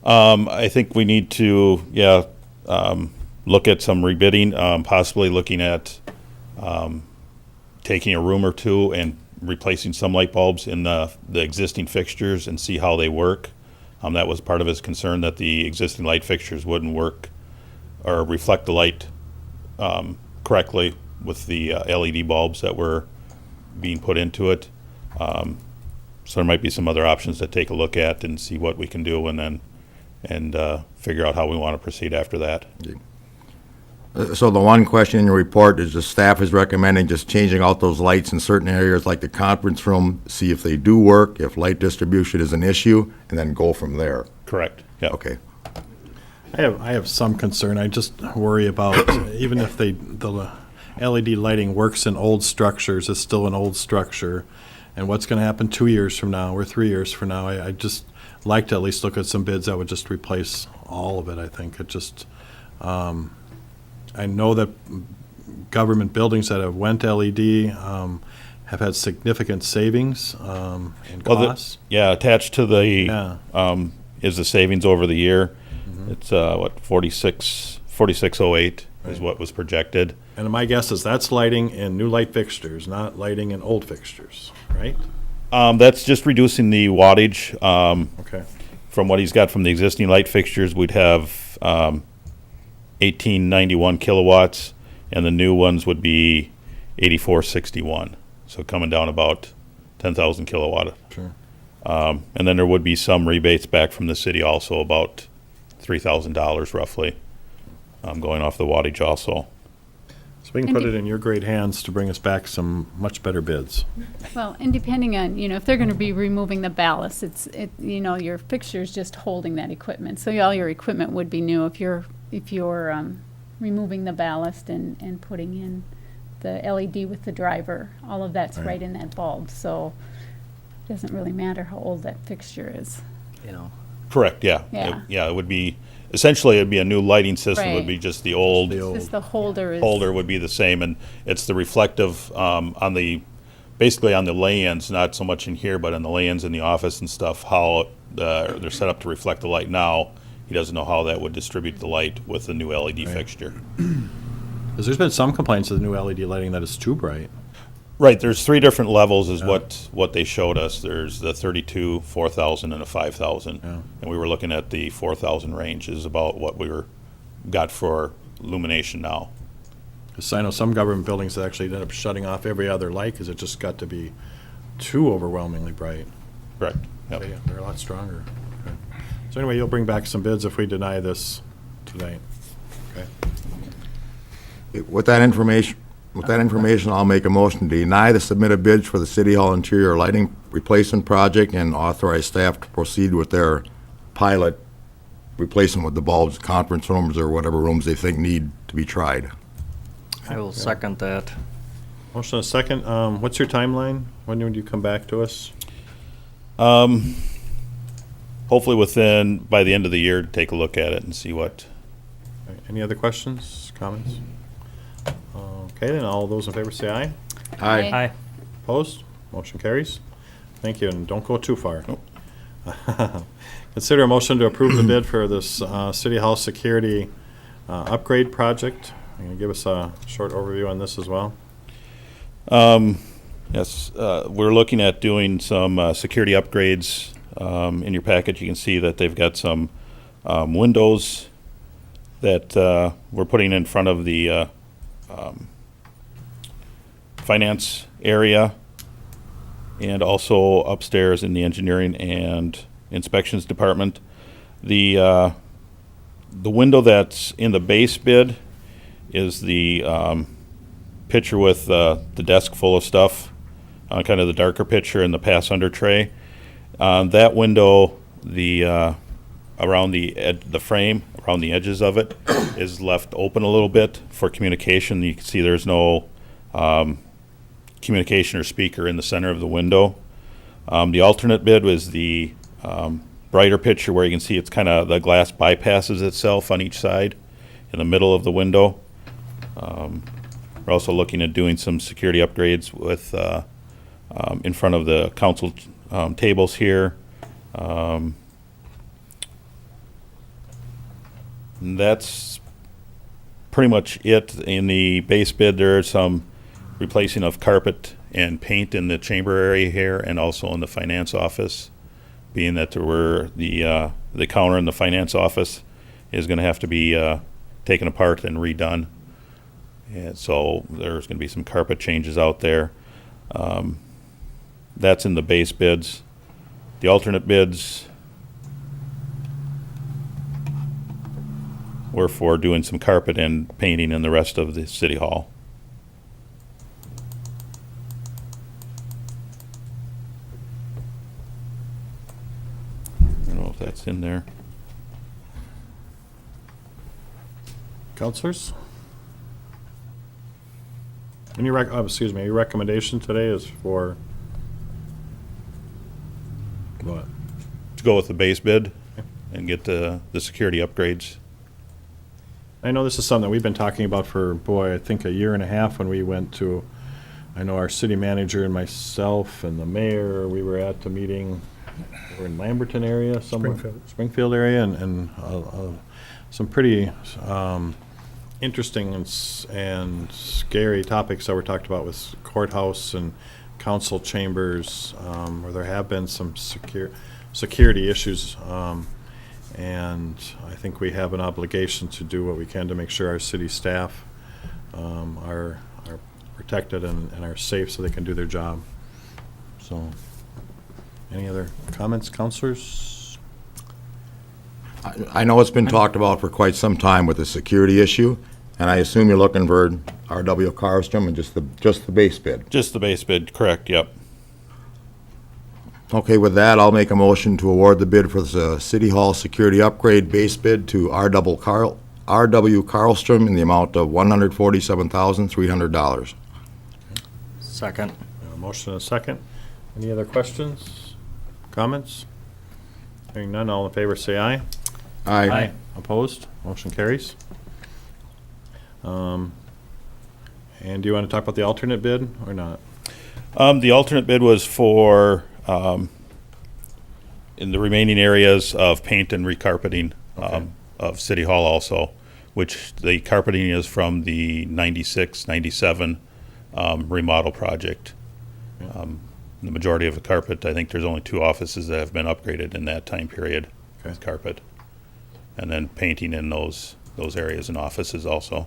I think we need to, look at some rebidding, possibly looking at taking a room or two and replacing some light bulbs in the existing fixtures and see how they work. That was part of his concern, that the existing light fixtures wouldn't work or reflect the light correctly with the LED bulbs that were being put into it. So there might be some other options to take a look at and see what we can do, and then figure out how we want to proceed after that. So the one question in your report is the staff is recommending just changing out those lights in certain areas like the conference room, see if they do work, if light distribution is an issue, and then go from there. Correct. Yeah. Okay. I have some concern. I just worry about, even if the LED lighting works in old structures, it's still an old structure. And what's going to happen 2 years from now or 3 years from now? I just like to at least look at some bids that would just replace all of it. I think it just, I know that government buildings that have went LED have had significant savings in costs. Attached to the Yeah. is the savings over the year. It's 4608 is what was projected. And my guess is that's lighting in new light fixtures, not lighting in old fixtures, right? That's just reducing the wattage. Okay. From what he's got from the existing light fixtures, we'd have 1891 kilowatts, and the new ones would be 8461. So coming down about 10,000 kilowatt. Sure. And then there would be some rebates back from the city also, about $3,000 roughly, going off the wattage also. So we can put it in your great hands to bring us back some much better bids. Well, and depending on, if they're gonna be removing the ballast, your fixture's just holding that equipment. So all your equipment would be new if you're removing the ballast and putting in the LED with the driver. All of that's right in that bulb, so it doesn't really matter how old that fixture is. Correct, yeah. Yeah. It would be, essentially it'd be a new lighting system, it would Right. be just the old Just the holder is. holder would be the same, and it's the reflective basically on the lay-ins, not so much in here, but on the lay-ins in the office and stuff, how they're set up to reflect the light now. he doesn't know how that would distribute the light with the new LED fixture. Because there's been some complaints of the new LED lighting that it's too bright. Right, there's 3 different levels is what they showed us. There's the 32, 4,000, and a 5,000. Yeah. And we were looking at the 4,000 range is about what got for illumination now. Because I know some government buildings that actually end up shutting off every other light because it just got to be too overwhelmingly bright. Correct. Yep. Okay, they're a lot stronger. Okay. So anyway, you'll bring back some bids if we deny this tonight. Okay. With that information, I'll make a motion to deny the submitted bids for the City Hall interior lighting replacement project and authorize staff to proceed with their pilot replacement with the bulbs, conference rooms, or whatever rooms they think need to be tried. I will second that. Motion and a second. What's your timeline? When would you come back to us? Hopefully by the end of the year, take a look at it and see what. Okay, any other questions, comments? Okay, then all those in favor say aye. Aye. Aye. Opposed? Motion carries. Thank you, and don't go too far. Consider a motion to approve the bid for this City Hall security upgrade project. Can you give us a short overview on this as well? Yes, we're looking at doing some security upgrades. In your package, you can see that they've got some windows that we're putting in front of the finance area and also upstairs in the engineering and inspections department. The window that's in the base bid is the picture with the desk full of stuff, kind of the darker picture in the pass under tray. That window, around the frame, around the edges of it, is left open a little bit for communication. You can see there's no communication or speaker in the center of the window. The alternate bid was the brighter picture where you can see it's kind of the glass bypasses itself on each side in the middle of the window. We're also looking at doing some security upgrades with in front of the council tables here. And that's pretty much it. In the base bid, there's some replacing of carpet and paint in the chamber area here and also in the finance office, being that there were the counter in the finance office is going to have to be taken apart and redone. And so there's going to be some carpet changes out there. That's in the base bids. The alternate bids were for doing some carpet and painting in the rest of the city hall. I don't know if that's in there. Counselors? Any your recommendation today is for what? To go with the base bid and get the security upgrades. I know this is something that we've been talking about for, I think a year and a half when we went to, I know our city manager and myself and the mayor, we were at the meeting, we're in Lamberton area somewhere. Springfield area, and some pretty interesting and scary topics that were talked about with courthouse and council chambers, where there have been some security issues. And I think we have an obligation to do what we can to make sure our city staff are protected and are safe so they can do their job. So, any other comments, counselors? I know it's been talked about for quite some time with the security issue, and I assume you're looking for R.W. Karlstrom and just the base bid. Just the base bid, correct, yep. Okay, with that, I'll make a motion to award the bid for the City Hall security upgrade base bid to R.W. Karlstrom in the amount of $147,300. Second. A motion and a second. Any other questions, comments? Hearing none, all in favor say aye. Aye. Opposed? Motion carries. And do you want to talk about the alternate bid or not? The alternate bid was for in the remaining areas of paint and recarpeting Okay. of City Hall also, which the carpeting is from the 96, 97 remodel project. The majority of the carpet, I think there's only 2 offices that have been upgraded in that time period with Okay. carpet. And then painting in those areas and offices also.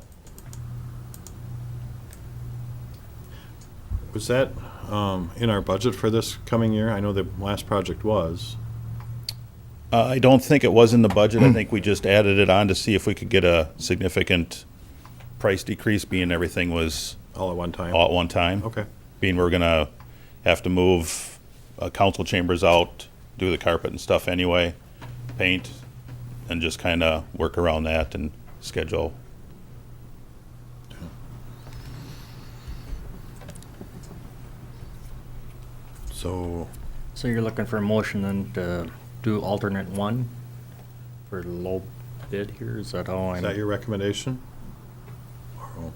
Was that in our budget for this coming year? I know the last project was. I don't think it was in the budget. I think we just added it on to see if we could get a significant price decrease, being everything was All at one time? all at one time. Okay. Being we're gonna have to move council chambers out, do the carpet and stuff anyway, paint, and just kind of work around that and schedule. So, So you're looking for a motion then to do alternate 1 for low bid here? Is that how is I'm? that your recommendation? Well,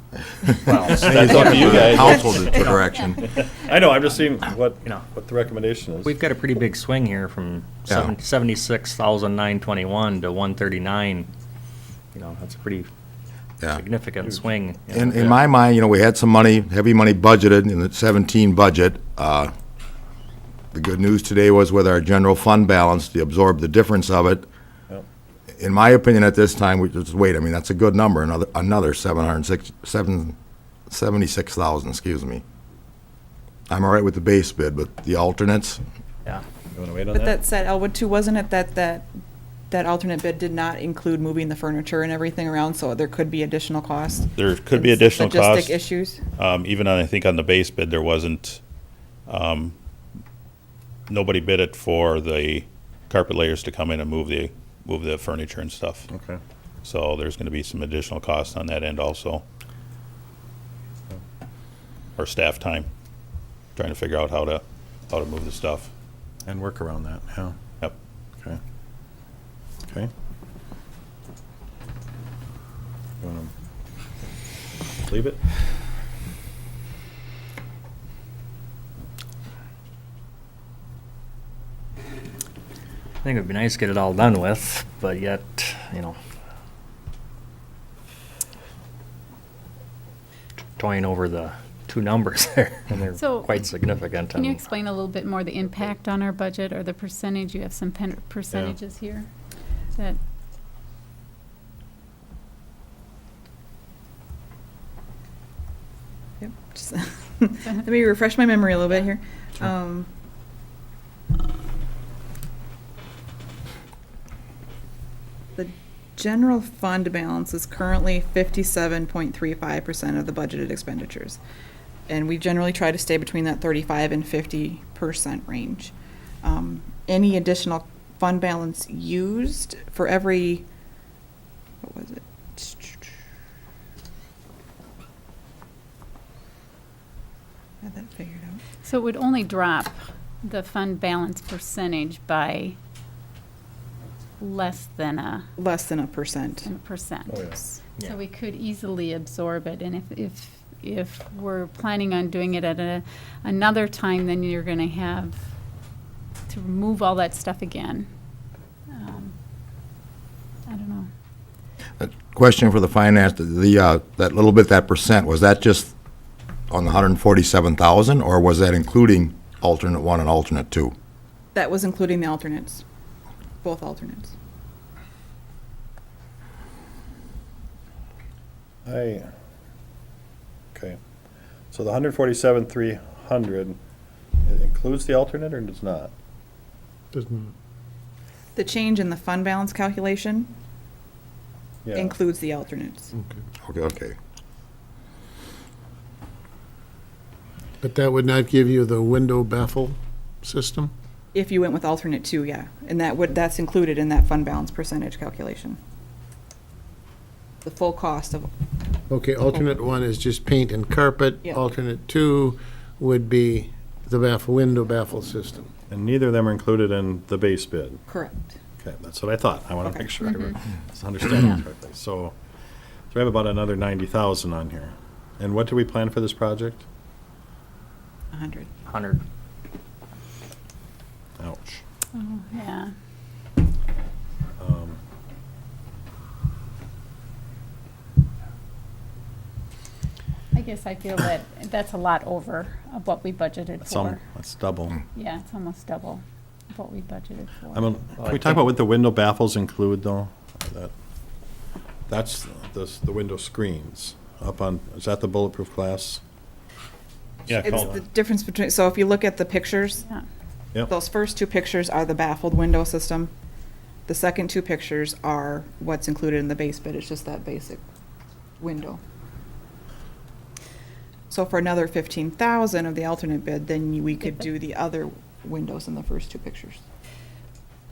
That's up to you guys. Council to direction. I know, I'm just seeing what, You know. what the recommendation is. We've got a pretty big swing here from Yeah. 76,921 to 139. You know, that's a pretty Yeah. significant swing. you know. In my mind, you know, we had some money, heavy money budgeted in the 17 budget. The good news today was with our general fund balance, to absorb the difference of it. Yep. In my opinion, at this time, we just wait, I mean, that's a good number, another 76,000, excuse me. I'm all right with the base bid, but the alternates, Yeah. You want to wait on But that? that said, Elwood too, wasn't it that alternate bid did not include moving the furniture and everything around, so there could be additional cost? There could be additional costs. Logistic issues? Even on, I think on the base bid, there wasn't, nobody bid it for the carpet layers to come in and move the furniture and stuff. Okay. So there's gonna be some additional costs on that end also. Or staff time, trying to figure out how to move the stuff. And work around that, yeah. Yep. Okay. Okay. You want to leave it? I think it'd be nice to get it all done with, but yet, you know, toying over the 2 numbers there, and they're So, quite significant. Can you and- explain a little bit more the impact on our budget or the percentage? You have some percentages here that, Yep. Just- Let me refresh my memory a little bit here. The general fund balance is currently 57.35% of the budgeted expenditures. And we generally try to stay between that 35 and 50% range. Any additional fund balance used for every, what was it? Had that figured out. so it would only drop the fund balance percentage by less than a Less than a percent. percent. Oh, yeah. Yeah. So we could easily absorb it, and if we're planning on doing it at another time, then you're gonna have to remove all that stuff again. I don't know. question for the finance, that little bit, that percent, was that just on the 147,000, or was that including alternate 1 and alternate 2? That was including the alternates, both alternates. Okay. So the 147,300, it includes the alternate or does not? Doesn't, The change in the fund balance calculation Yeah. includes the alternates. Okay. but that would not give you the window baffle system? If you went with alternate 2, yeah. And that's included in that fund balance percentage calculation. The full cost of, Okay, alternate 1 is just paint and carpet. Yeah. Alternate 2 would be the window baffle system. And neither of them are included in the base bid. correct. Okay, that's what I thought. I want to Okay. make sure I was understanding it correctly. So we have about another 90,000 on here. And what do we plan for this project? 100. 100. Ouch. Oh, yeah. guess I feel that that's a lot over of what we budgeted for. That's double. Yeah, it's almost double of what we budgeted for. I mean, can we talk about what the window baffles include, though? That's the window screens up on, is that the bulletproof glass? Yeah, It's call the it. difference between, so if you look at the pictures, Yeah. Yep. those first two pictures are the baffled window system. The second two pictures are what's included in the base bid, it's just that basic window. So for another 15,000 of the alternate bid, then we could do the other windows in the first two pictures.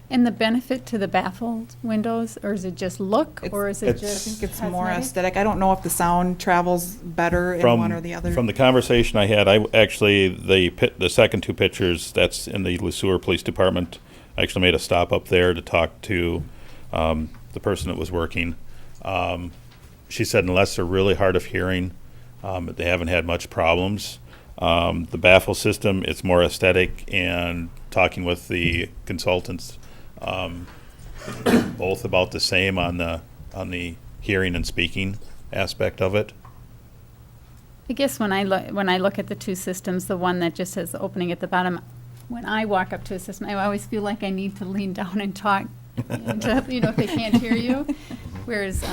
And the benefit to the baffled windows, or is it just look, or is it It's- just I think it's more cosmetic? aesthetic. I don't know if the sound travels better in one or the other. From the conversation I had, the second two pictures, that's in the Le Sueur Police Department. I actually made a stop up there to talk to the person that was working. She said unless they're really hard of hearing, they haven't had much problems. The baffle system, it's more aesthetic, and talking with the consultants, both about the same on the hearing and speaking aspect of it. I guess when I look at the two systems, the one that just has the opening at the bottom, when I walk up to a system, I always feel like I need to lean down and talk, if they can't hear you. Whereas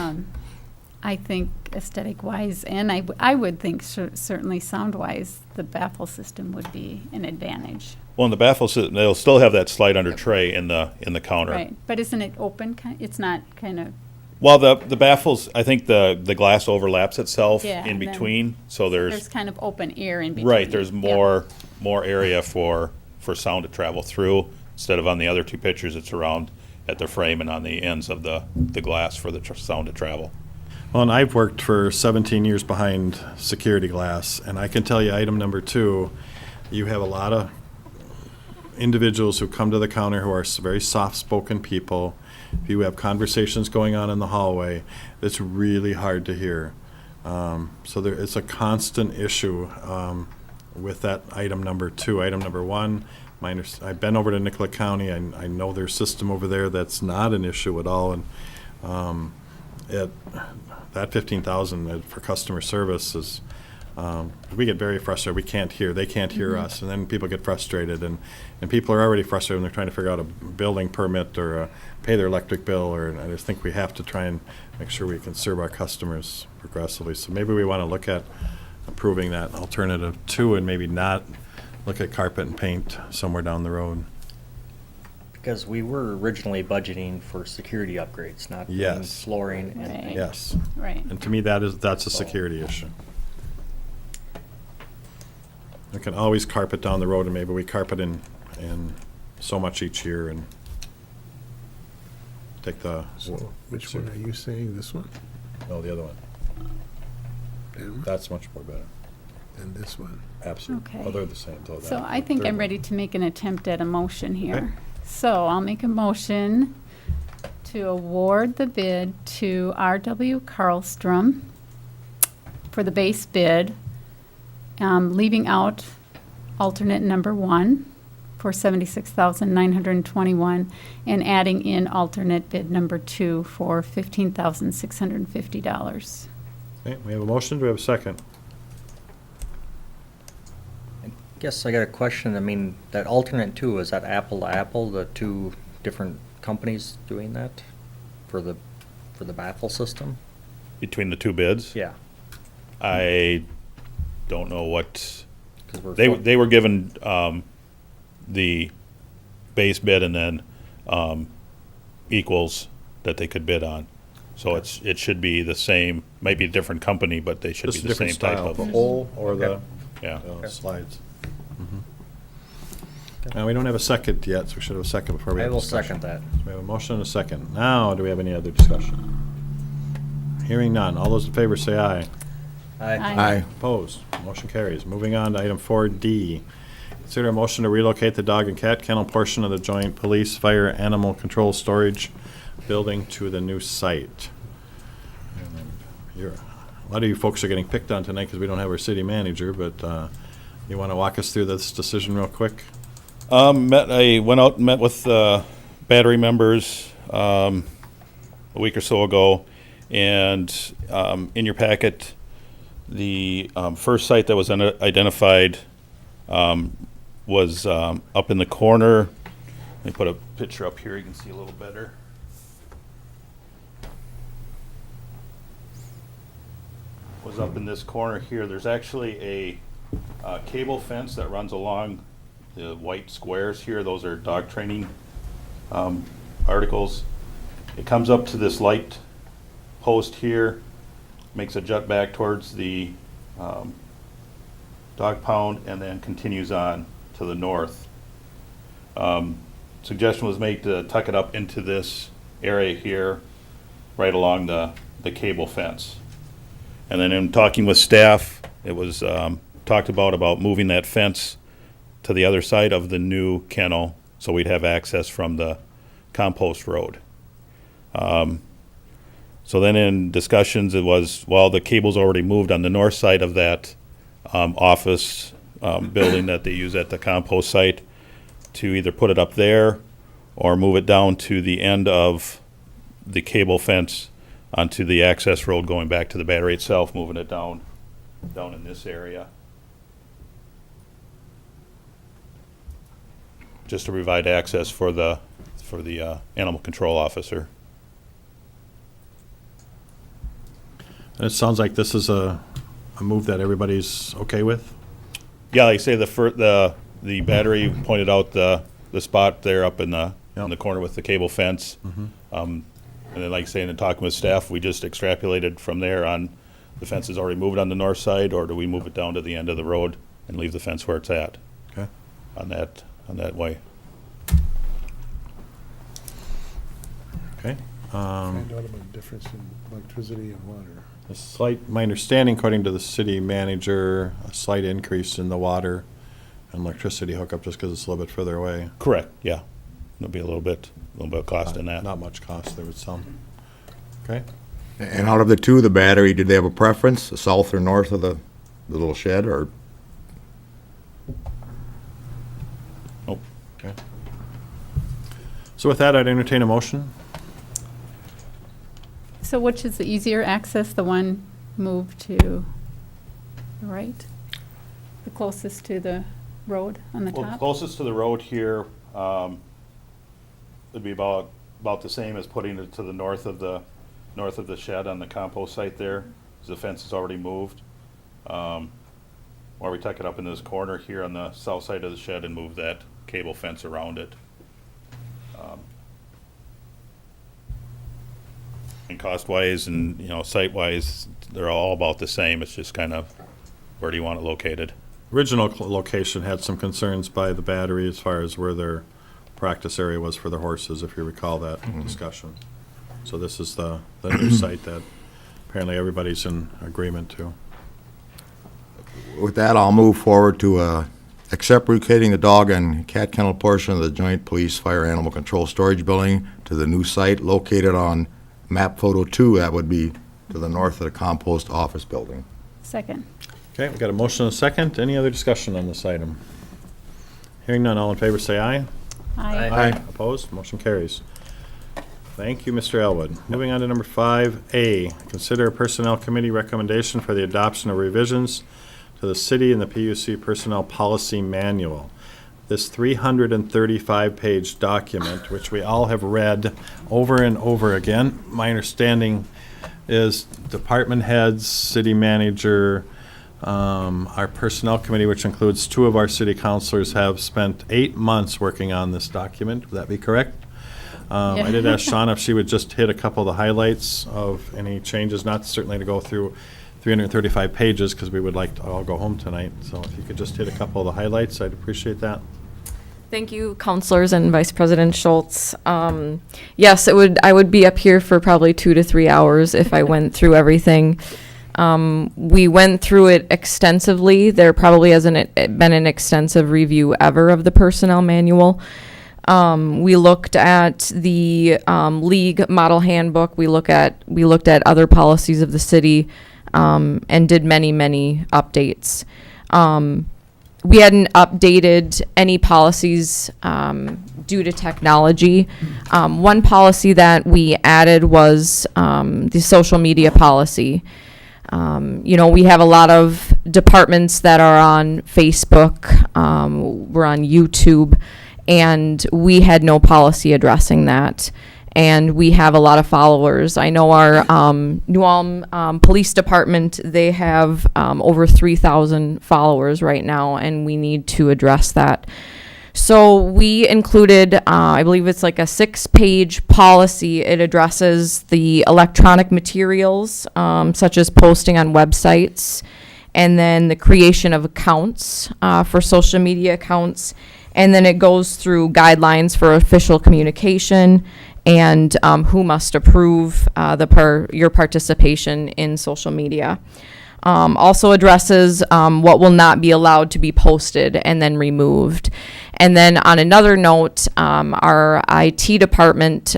I think aesthetic-wise, and I would think certainly sound-wise, the baffle system would be an advantage. Well, in the baffle system, they'll still have that slide under tray in the counter. Right, but isn't it open, it's not kind of, Well, the baffles, I think the glass overlaps itself Yeah, in and then between, so there's kind of open air in between. right, there's Yeah. more area for sound to travel through, instead of on the other two pictures, it's around at the frame and on the ends of the glass for the sound to travel. Well, and I've worked for 17 years behind security glass, and I can tell you, item number 2, you have a lot of individuals who come to the counter who are very soft-spoken people. If you have conversations going on in the hallway, it's really hard to hear. So it's a constant issue with that item number 2. Item number 1, I've been over to Nicolet County. I know their system over there. That's not an issue at all. And that 15,000 for customer service is, we get very frustrated. We can't hear. They can't hear us. And then people get frustrated. And people are already frustrated when they're trying to figure out a building permit or pay their electric bill. Or I just think we have to try and make sure we can serve our customers progressively. So maybe we want to look at approving that alternative 2 and maybe not look at carpet and paint somewhere down the road. Because we were originally budgeting for security upgrades, not doing Yes. flooring and Right. paint. Yes. Right. And to me, that's a security issue. We can always carpet down the road, and maybe we carpet in so much each year and take the, So which one are you saying, this one no, the other one. and That's much more better. this one? Absolutely. Okay. Well, they're the same, though. So that I think third I'm one. ready to make an attempt at a motion Okay. here. So I'll make a motion to award the bid to R.W. Carlstrom for the base bid, leaving out alternate number 1 for $76,921 and adding in alternate bid number 2 for $15,650. Okay, we have a motion. Do we have a second? Guess I got a question. I mean, that alternate two, is that apple to apple, the two different companies doing that for the baffle system? Between the two bids? Yeah. I don't know what, 'Cause we're they were given the base bid and then equals that they could bid on. So it should be the same, might be a different company, but they should be Just a the same different type style, of. the hole or the Yeah. slides. Now, we don't have a second yet, so we should have a second before we I have will discussion. second that. We have a motion and a second. Now, do we have any other discussion? Hearing none. All those in favor say aye. Aye. Opposed? Motion carries. Moving on to item 4D. Consider a motion to relocate the dog and cat kennel portion of the joint police, fire, animal control storage building to the new site. And a lot of you folks are getting picked on tonight because we don't have our city manager, but you want to walk us through this decision real quick? I went out and met with battery members a week or so ago, and in your packet, The first site that was identified was up in the corner. Let me put a picture up here, you can see a little better. Was up in this corner here. There's actually a cable fence that runs along the white squares here. Those are dog training articles. It comes up to this light post here, makes a jut back towards the dog pound, and then continues on to the north. Suggestion was made to tuck it up into this area here, right along the cable fence. And then in talking with staff, it was talked about moving that fence to the other side of the new kennel, so we'd have access from the compost road. So then in discussions, it was, well, the cable's already moved on the north side of that office building that they use at the compost site, to either put it up there or move it down to the end of the cable fence onto the access road going back to the battery itself, moving it down in this area. Just to provide access for the animal control officer. And it sounds like this is a move that everybody's okay with? Yeah, like I say, the battery pointed out the spot there up in the corner with the cable fence. And then, like I say, in talking with staff, we just extrapolated from there on, the fence is already moved on the north side, or do we move it down to the end of the road and leave the fence where it's at? Okay. On that way. Okay. Find out about the difference in electricity and water. A slight, my understanding, according to the city manager, a slight increase in the water and electricity hookup just because it's a little bit further away. Correct, yeah. There'll be a little bit of cost in that. Not much cost, there was some. Okay. And out of the two, the battery, did they have a preference, south or north of the little shed, or? Oh, Okay. So with that, I'd entertain a motion. So which is the easier access, the one moved to the right? The closest to the road on the well, top? closest to the road here would be about the same as putting it to the north of the shed on the compost site there, because the fence is already moved. Or we tuck it up in this corner here on the south side of the shed and move that cable fence around it. And cost-wise and, site-wise, they're all about the same. It's just kind of, where do you want it located? Original location had some concerns by the battery as far as where their practice area was for their horses, if you recall that discussion. So this is the new site that apparently everybody's in agreement to. With that, I'll move forward to accept relocating the dog and cat kennel portion of the Joint Police Fire Animal Control Storage Building to the new site located on map photo 2. That would be to the north of the compost office building. Second. Okay, we've got a motion and a second. Any other discussion on this item? Hearing none, all in favor say aye. Aye. Opposed? Motion carries. Thank you, Mr. Elwood. Moving on to number 5A, consider a Personnel Committee recommendation for the adoption of revisions to the City and the PUC Personnel Policy Manual. This 335-page document, which we all have read over and over again, my understanding is department heads, city manager, our Personnel Committee, which includes 2 of our city councilors, have spent 8 months working on this document. Would that be correct? I did ask Shauna if she would just hit a couple of the highlights of any changes, not certainly to go through 335 pages, because we would like to all go home tonight. So if you could just hit a couple of the highlights, I'd appreciate that. Thank you, counselors and Vice President Schultz. Yes, I would be up here for probably 2 to 3 hours if I went through everything. We went through it extensively. There probably hasn't been an extensive review ever of the personnel manual. We looked at the league model handbook. We looked at other policies of the city, and did many updates. We hadn't updated any policies due to technology. One policy that we added was the social media policy. We have a lot of departments that are on Facebook, we're on YouTube, and we had no policy addressing that. And we have a lot of followers. I know our New Ulm Police Department, they have over 3,000 followers right now, and we need to address that. So we included, I believe it's like a 6-page policy. It addresses the electronic materials, such as posting on websites, and then the creation of accounts for social media accounts. And then it goes through guidelines for official communication and who must approve your participation in social media. Also addresses what will not be allowed to be posted and then removed. And then on another note, our IT department,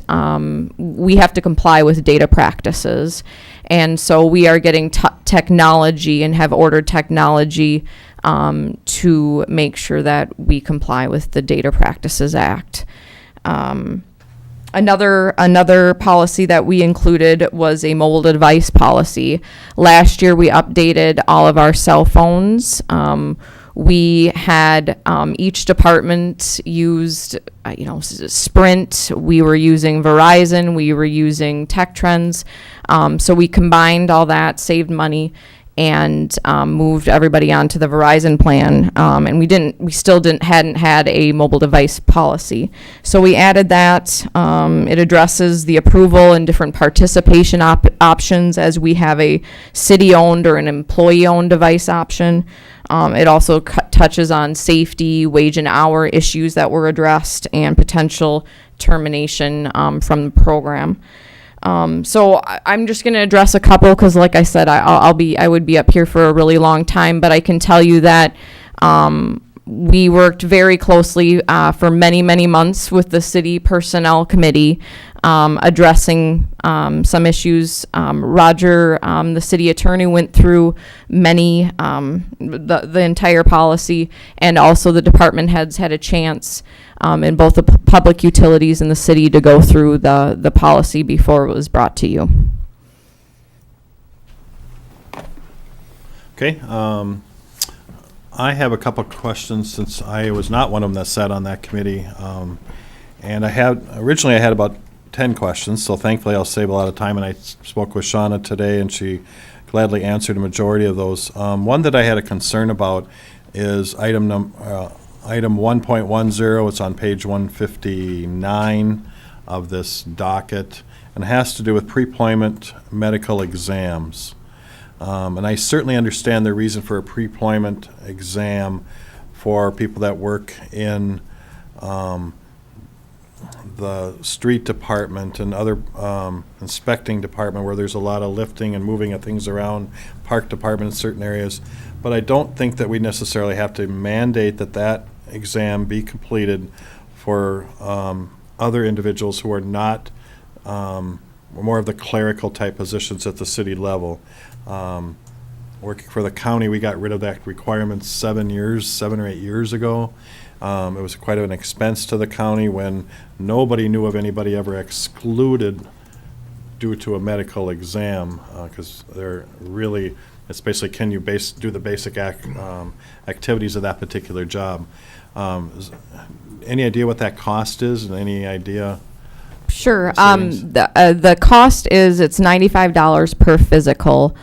we have to comply with data practices. And so we are getting technology and have ordered technology to make sure that we comply with the Data Practices Act. Another policy that we included was a mobile device policy. Last year, we updated all of our cell phones. We had each department used, Sprint. We were using Verizon. We were using Tech Trends. So we combined all that, saved money, and moved everybody onto the Verizon plan. And we still hadn't had a mobile device policy. So we added that. It addresses the approval and different participation options, as we have a city-owned or an employee-owned device option. It also touches on safety, wage and hour issues that were addressed, and potential termination from the program. So I'm just going to address a couple because, like I said, I would be up here for a really long time. But I can tell you that we worked very closely for many, many months with the city personnel committee, addressing some issues. Roger, the city attorney, went through many, the entire policy, and also the department heads had a chance in both the public utilities and the city to go through the policy before it was brought to you. Okay, I have a couple of questions since I was not one of them that sat on that committee. And originally I had about 10 questions, so thankfully I'll save a lot of time. And I spoke with Shauna today, and she gladly answered a majority of those. One that I had a concern about is item 1.10. It's on page 159 of this docket, and it has to do with pre-employment medical exams. And I certainly understand the reason for a pre-employment exam for people that work in the street department and other inspecting department where there's a lot of lifting and moving of things around, park department in certain areas. But I don't think that we necessarily have to mandate that exam be completed for other individuals who are not more of the clerical type positions at the city level. Working for the county, we got rid of that requirement 7 or 8 years ago. It was quite an expense to the county when nobody knew of anybody ever excluded due to a medical exam, because it's basically, can you do the basic activities of that particular job. Any idea what that cost is, and any idea? Sure. Savings? The cost is, it's $95 per physical.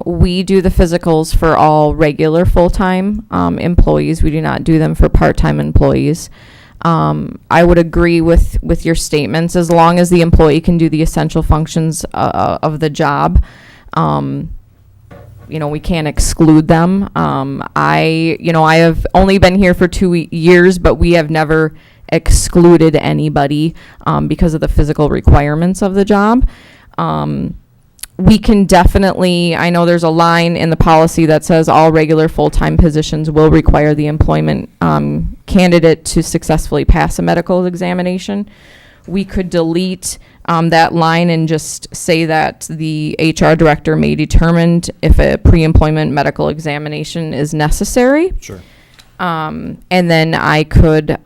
We do the physicals for all regular full-time employees. We do not do them for part-time employees. I would agree with your statements, as long as the employee can do the essential functions of the job. We can't exclude them. I have only been here for 2 years, but we have never excluded anybody because of the physical requirements of the job. We can definitely, I know there's a line in the policy that says all regular full-time positions will require the employment candidate to successfully pass a medical examination. We could delete that line and just say that the HR director may determine if a pre-employment medical examination is necessary. Sure. And then I could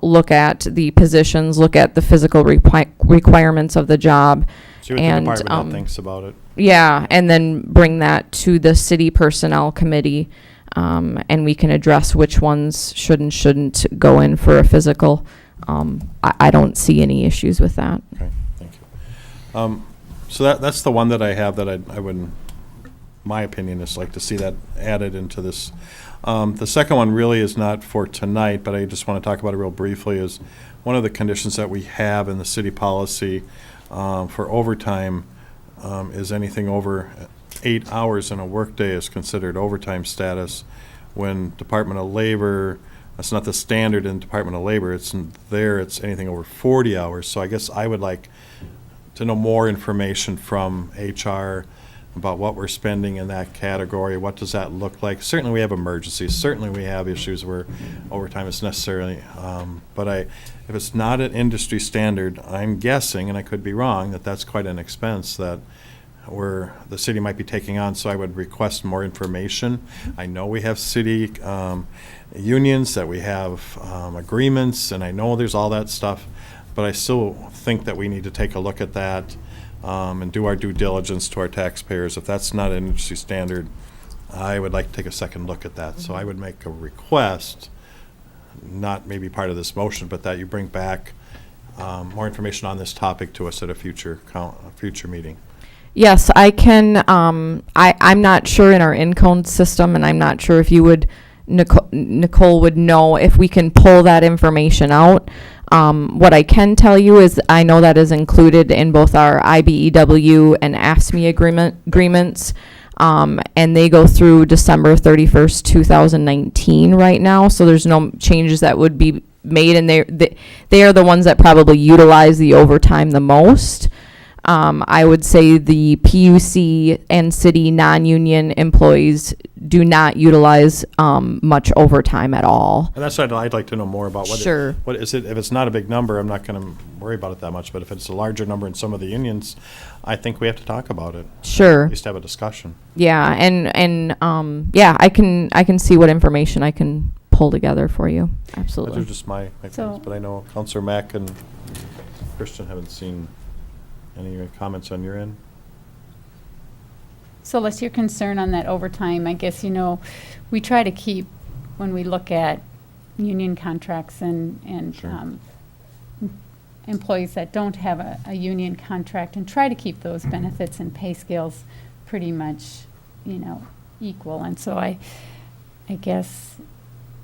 look at the positions, look at the physical requirements of the job. See what the and department head thinks about it. yeah, and then bring that to the city personnel committee, and we can address which ones should and shouldn't go in for a physical. I don't see any issues with that. Okay, thank you. So that's the one that I have that I would, my opinion is like to see that added into this. The second one really is not for tonight, but I just want to talk about it real briefly, is one of the conditions that we have in the city policy for overtime is anything over 8 hours in a workday is considered overtime status. When Department of Labor, that's not the standard in Department of Labor, it's anything over 40 hours. So I guess I would like to know more information from HR about what we're spending in that category. What does that look like? Certainly we have emergencies. Certainly we have issues where overtime is necessary. But if it's not an industry standard, I'm guessing, and I could be wrong, that that's quite an expense that the city might be taking on. So I would request more information. I know we have city unions, that we have agreements, and I know there's all that stuff, but I still think that we need to take a look at that and do our due diligence to our taxpayers. If that's not an industry standard, I would like to take a second look at that. So I would make a request, not maybe part of this motion, but that you bring back more information on this topic to us at a future meeting. Yes, I can. I'm not sure in our in-code system, and I'm not sure if you would, Nicole would know if we can pull that information out. What I can tell you is I know that is included in both our IBEW and AFSCME agreements, and they go through December 31st, 2019 right now, so there's no changes that would be made, and they are the ones that probably utilize the overtime the most. I would say the PUC and city non-union employees do not utilize much overtime at all. And that's what I'd like to know more about. Sure. What is it? If it's not a big number, I'm not going to worry about it that much. But if it's a larger number in some of the unions, I think we have to talk about it. Sure. At least have a discussion. Yeah, and yeah, I can see what information I can pull together for you. Those Absolutely. are just my So- things, but I know Counselor Mack and Christian haven't seen any comments on your end. So Les, your concern on that overtime, I guess, we try to keep, when we look at union contracts and Sure. Employees that don't have a union contract, and try to keep those benefits and pay scales pretty much, equal. And so I guess,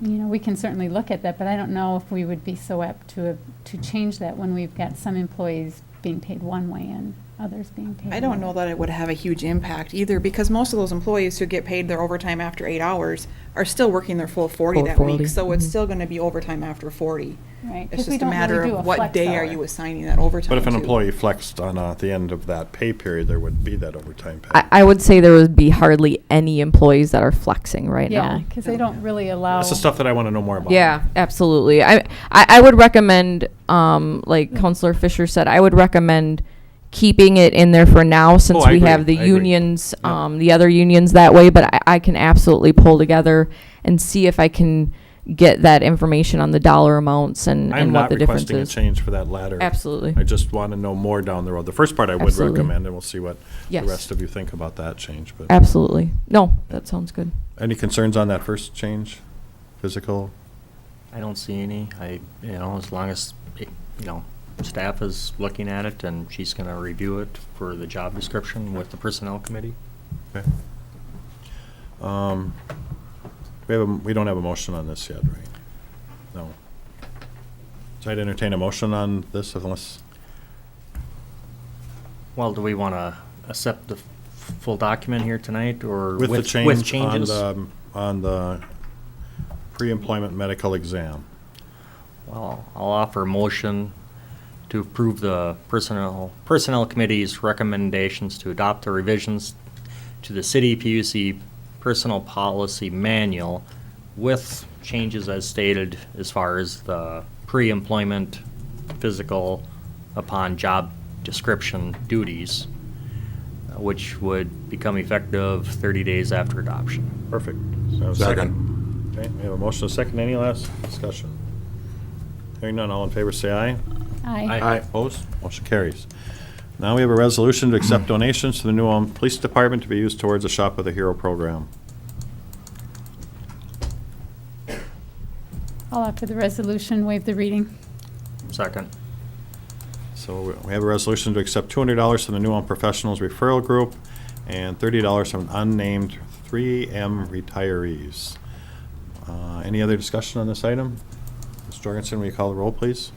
we can certainly look at that, but I don't know if we would be so apt to change that when we've got some employees being paid one way and others being paid I don't another. know that it would have a huge impact either, because most of those employees who get paid their overtime after 8 hours are still working their full 40 Full that 40, week, so it's mhm. still gonna be overtime after 40. Right, 'cause It's we just a don't matter really do a of what flex day are hour. you assigning that overtime But if an to. employee flexed on at the end of that pay period, there would be that overtime pay. I would say there would be hardly any employees that are flexing right Yeah, now. because they don't really allow. That's the stuff that I want to know more about. Yeah, absolutely. I would recommend, like Counselor Fisher said, I would recommend keeping it in there for now, since I we agree, have the I agree. unions, Yep. the other unions that way, but I can absolutely pull together and see if I can get that information on the dollar amounts and I'm what not the difference requesting a is. change for that latter. Absolutely. I just want to know more down the road. The first part I would Absolutely. recommend, and we'll see what the Yes. rest of you think about that change. But Absolutely. No, that sounds good. any concerns on that first change? Physical? I don't see any. As long as, staff is looking at it and she's gonna review it for the job description with the personnel committee. Okay. We don't have a motion on this yet, right? No. So I'd entertain a motion on this unless, Well, do we wanna accept the full document here tonight, or with the with change on changes? on the pre-employment medical exam. Well, I'll offer a motion to approve the personnel committee's recommendations to adopt the revisions to the city PUC personnel policy manual with changes as stated as far as the pre-employment physical upon job description duties, which would become effective 30 days after adoption. Perfect. So Second. Okay, we have a motion and a second. Any last discussion? Hearing none, all in favor say aye. Aye. Opposed? Motion carries. Now we have a resolution to accept donations to the New Ulm Police Department to be used towards the Shop with a Hero program. I'll offer the resolution, waive the reading. Second. So we have a resolution to accept $200 from the New Ulm Professionals Referral Group and $30 from unnamed 3M retirees. Any other discussion on this item? Ms. Jorgensen, will you call the roll, please?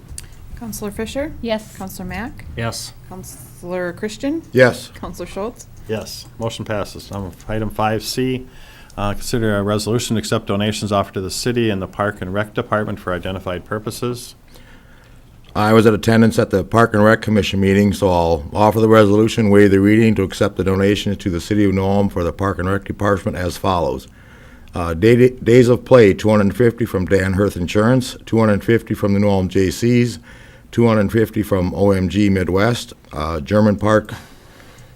Counselor Fisher? Yes. Counselor Mack? Yes. Counselor Christian? Yes. Counselor Schultz? Yes, motion passes. Item 5C, consider a resolution to accept donations offered to the city and the Park and Rec Department for identified purposes. I was in attendance at the Park and Rec Commission meeting, so I'll offer the resolution, waive the reading to accept the donations to the City of New Ulm for the Park and Rec Department as follows. Days of Play, $250 from Dan Hirth Insurance, $250 from the New Ulm J.C.'s, $250 from OMG Midwest, German Park,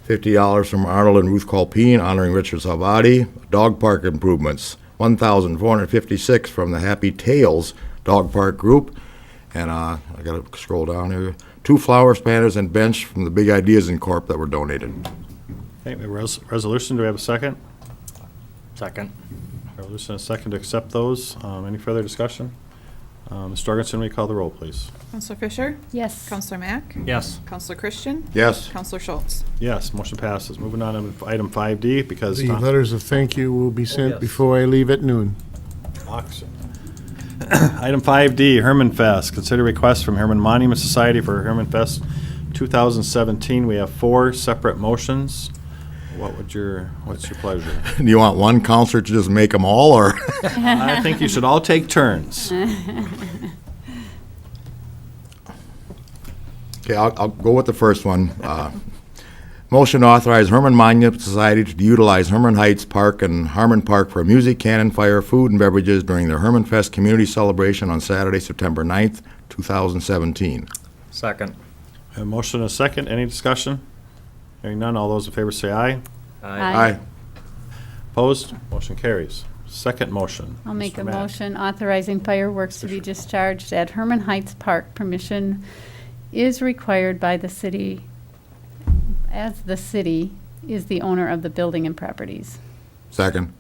$50 from Arnold and Ruth Colpine honoring Richard Salvati, Dog Park Improvements, $1,456 from the Happy Tales Dog Park Group, and I gotta scroll down here, 2 flower spanners and bench from the Big Ideas Incorp. That were donated. Okay, we have a resolution, do we have a second? Second. Resolution and a second to accept those. Any further discussion? Ms. Jorgensen, will you call the roll, please? Counselor Fisher? Yes. Counselor Mack? Yes. Counselor Christian? Yes. Counselor Schultz? Yes, motion passes. Moving on to item 5D, because The letters of thank you will be sent before I leave at noon. Item 5D, Herman Fest. Consider request from Herman Monument Society for Herman Fest 2017. We have 4 separate motions. What's your pleasure? Do you want one counselor to just make them all, or? I think you should all take turns. Okay, I'll go with the first one. Motion to authorize Herman Monument Society to utilize Herman Heights Park and Harmon Park for music, cannon fire, food, and beverages during the Herman Fest Community Celebration on Saturday, September 9th, 2017. Second. A motion and a second. Any discussion? Hearing none, all those in favor say aye. Aye. Opposed? Motion carries. Second motion. I'll make a Mr. Mack. motion authorizing fireworks to be discharged at Herman Heights Park. Permission is required by the city, as the city is the owner of the building and properties. Second.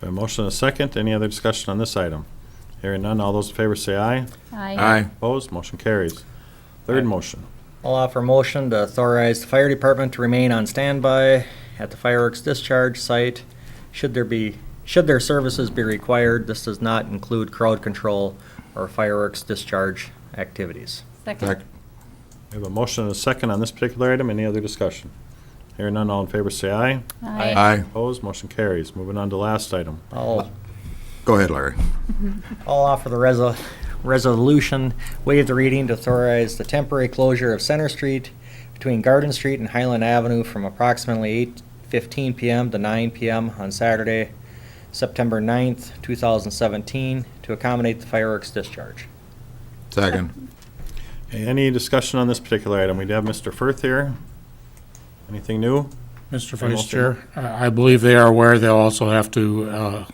A motion and a second. Any other discussion on this item? Hearing none, all those in favor say aye. Aye. Opposed? Motion carries. Third motion. I'll offer motion to authorize the fire department to remain on standby at the fireworks discharge site should their services be required. This does not include crowd control or fireworks discharge activities. Second. We have a motion and a second on this particular item. Any other discussion? Hearing none, all in favor say aye. Aye. Opposed? Motion carries. Moving on to last item. I'll Go ahead, Larry. offer the resolution, waive the reading to authorize the temporary closure of Center Street between Garden Street and Highland Avenue from approximately 8:15 p.m. to 9 p.m. on Saturday, September 9th, 2017, to accommodate the fireworks discharge. Second. Okay, any discussion on this particular item? We do have Mr. Firth here. Anything new? Mr. Hamilton. Vice Chair, I believe they are aware they'll also have to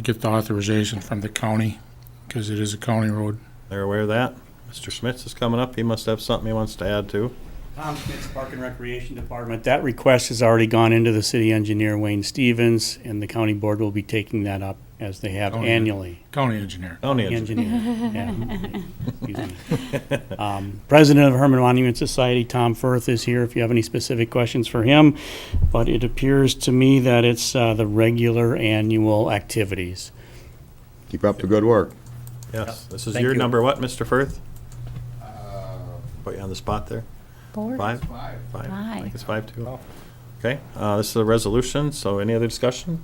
get the authorization from the county, because it is a county road. They're aware of that? Mr. Schmitz is coming up. He must have something he wants to add to. Tom Smith's Park and Recreation Department. That request has already gone into the city engineer, Wayne Stevens, and the county board will be taking that up as they have County. annually. County engineer. County engineer. Yeah. Excuse me. President of Herman Monument Society, Tom Firth, is here if you have any specific questions for him. But it appears to me that it's the regular annual activities. Keep up the good work. Yes, this is Thank your you. number what, Mr. Firth? Put you on the spot there. 4? 5? 5. I Five. think it's 5 too. Okay, this is a resolution, so any other discussion?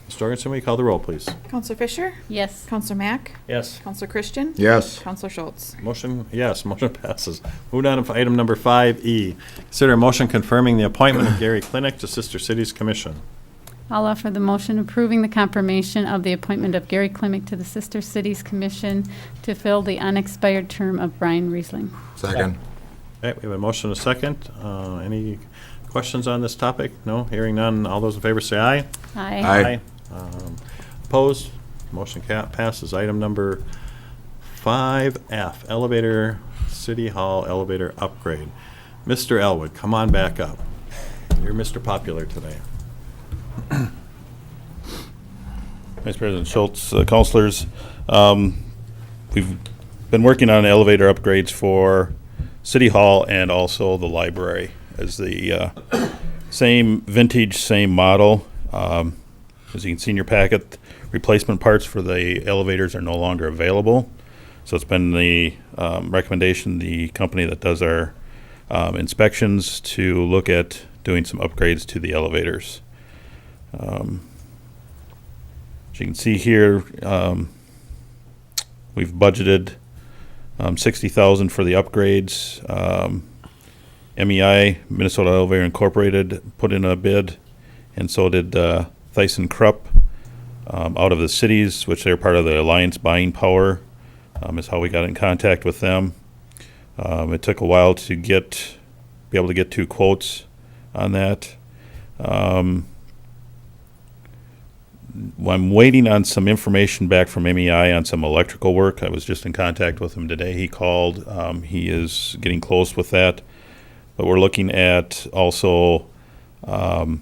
Ms. Jorgensen, will you call the roll, please? Counselor Fisher? Yes. Counselor Mack? Yes. Counselor Christian? Yes. Counselor Schultz? Motion, yes, motion passes. Moving on to item number 5E. Consider a motion confirming the appointment of Gary Klinick to Sister Cities Commission. I'll offer the motion approving the confirmation of the appointment of Gary Klimick to the Sister Cities Commission to fill the unexpired term of Brian Riesling. Second. Okay, we have a motion and a second. Any questions on this topic? No? Hearing none. All those in favor say aye. Aye. Opposed? Motion passes. Item number 5F, elevator, City Hall elevator upgrade. Mr. Elwood, come on back up. You're Mr. Popular today. Vice President Schultz, councilors, we've been working on elevator upgrades for City Hall and also the library as the same vintage, same model. As you can see in your packet, replacement parts for the elevators are no longer available. So it's been the recommendation, the company that does our inspections, to look at doing some upgrades to the elevators. As you can see here, we've budgeted $60,000 for the upgrades. MEI, Minnesota Elevator Incorporated, put in a bid, and so did ThyssenKrupp out of the cities, which they're part of the Alliance Buying Power, is how we got in contact with them. It took a while to be able to get 2 quotes on that. I'm waiting on some information back from MEI on some electrical work. I was just in contact with him today. He called. He is getting close with that. But we're looking at also, the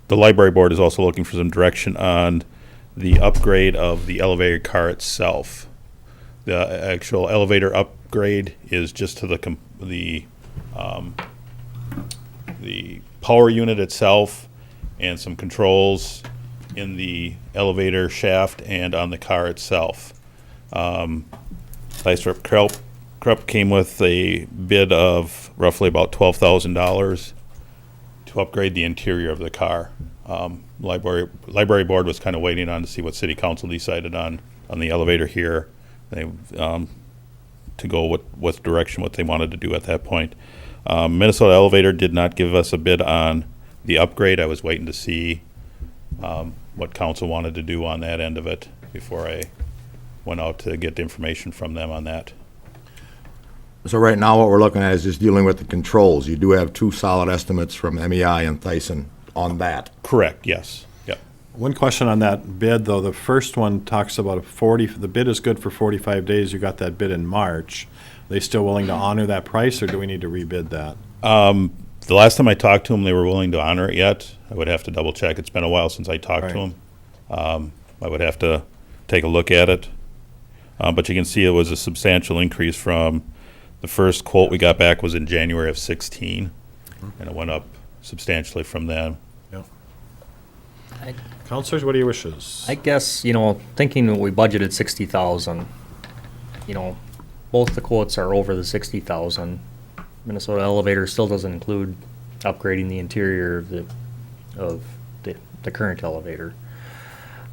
library board is also looking for some direction on the upgrade of the elevator car itself. The actual elevator upgrade is just to the power unit itself and some controls in the elevator shaft and on the car itself. ThyssenKrupp came with a bid of roughly about $12,000 to upgrade the interior of the car. Library board was kind of waiting on to see what city council decided on the elevator here. They to go with direction what they wanted to do at that point. Minnesota Elevator did not give us a bid on the upgrade. I was waiting to see what council wanted to do on that end of it before I went out to get the information from them on that. So right now, what we're looking at is just dealing with the controls. You do have 2 solid estimates from MEI and Thyssen on that. Correct, yes. Yep. One question on that bid, though. The first one talks about the bid is good for 45 days. You got that bid in March. Are they still willing to honor that price, or do we need to rebid that? The last time I talked to them, they were willing to honor it yet. I would have to double check. It's been a while since I talked to them. I would have to take a look at it. But you can see it was a substantial increase from the first quote we got back was in January of 16, and it went up substantially from then. Yep. Councilors, what are your wishes? I guess, thinking that we budgeted 60,000, both the quotes are over the 60,000. Minnesota Elevator still doesn't include upgrading the interior of the current elevator.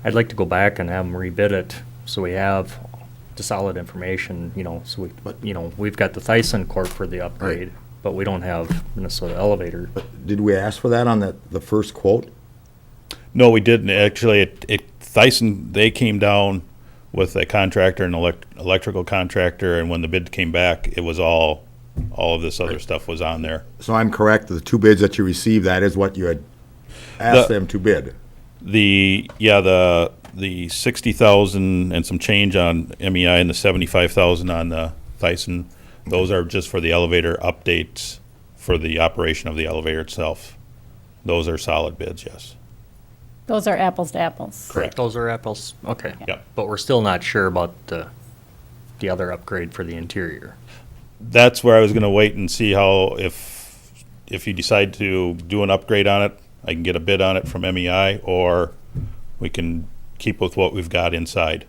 I'd like to go back and have them rebid it so we have the solid information, so we've got the ThyssenKrupp for the upgrade, but we don't have Minnesota Elevator. But did we ask for that on the first quote? No, we didn't. Actually, Thyssen, they came down with a contractor, an electrical contractor, and when the bid came back, it was all of this other stuff was on there. So I'm correct, the 2 bids that you received, that is what you had asked them to bid? The 60,000 and some change on MEI and the 75,000 on the Thyssen, those are just for the elevator updates for the operation of the elevator itself. Those are solid bids, yes. Those are apples to apples. Correct. Those are apples, okay. Yep. But we're still not sure about the other upgrade for the interior. That's where I was gonna wait and see how, if you decide to do an upgrade on it, I can get a bid on it from MEI, or we can keep with what we've got inside.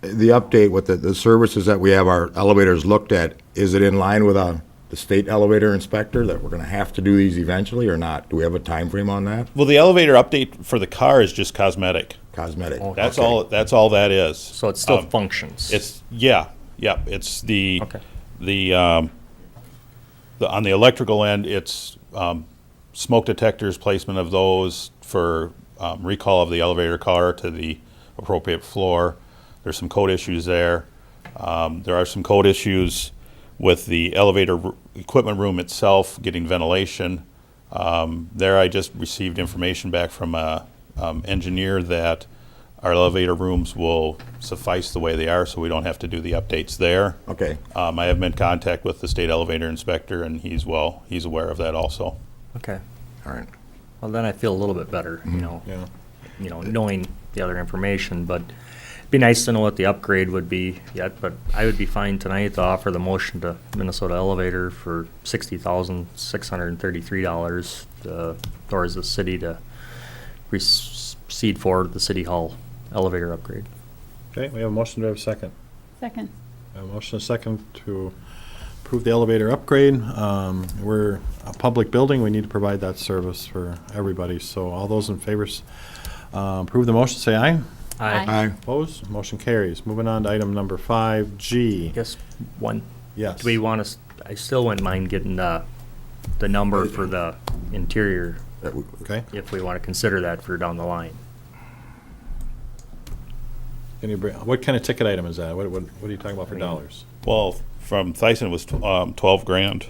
The update with the services that we have our elevators looked at, is it in line with the state elevator inspector that we're going to have to do these eventually or not? Do we have a time frame on that? Well, the elevator update for the car is just cosmetic. Cosmetic. That's Okay. all. That's all that is. So it still functions? It's It's the Okay. on the electrical end. It's smoke detectors, placement of those for recall of the elevator car to the appropriate floor. There's some code issues there. There are some code issues with the elevator equipment room itself, getting ventilation. There I just received information back from a engineer that our elevator rooms will suffice the way they are, so we don't have to do the updates there. Okay. I have been in contact with the state elevator inspector, and he's aware of that also. Okay. All right. Well, then I feel a little bit better, Yeah. knowing the other information, but it'd be nice to know what the upgrade would be yet, but I would be fine tonight to offer the motion to Minnesota Elevator for $60,633, towards the city to proceed forward with the City Hall elevator upgrade. Okay, we have a motion, do we have a second? Second. A motion and a second to approve the elevator upgrade. We're a public building, we need to provide that service for everybody, so all those in favor approve the motion, say aye. Aye. Opposed? Motion carries. Moving on to item number 5G. I guess one, Yes. do we want to, I still wouldn't mind getting the number for the interior, Okay. if we want to consider that for down the line. Can you bring, what kind of ticket item is that? What are you talking about for dollars? Well, from Thyssen it was 12 grand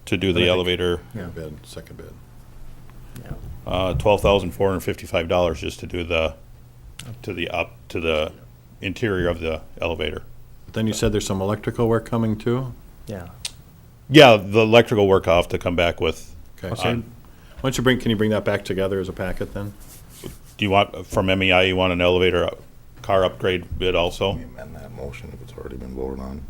to do the Okay. elevator, Yeah. Second bid. $12,455 just to do the interior of the elevator. But then you said there's some electrical work coming too? Yeah. Yeah, the electrical work I'll have to come back with. Okay. on- Why don't you can you bring that back together as a packet then? Do you want, from MEI, you want an elevator, car upgrade bid also? Let me amend that motion if it's already been voted on.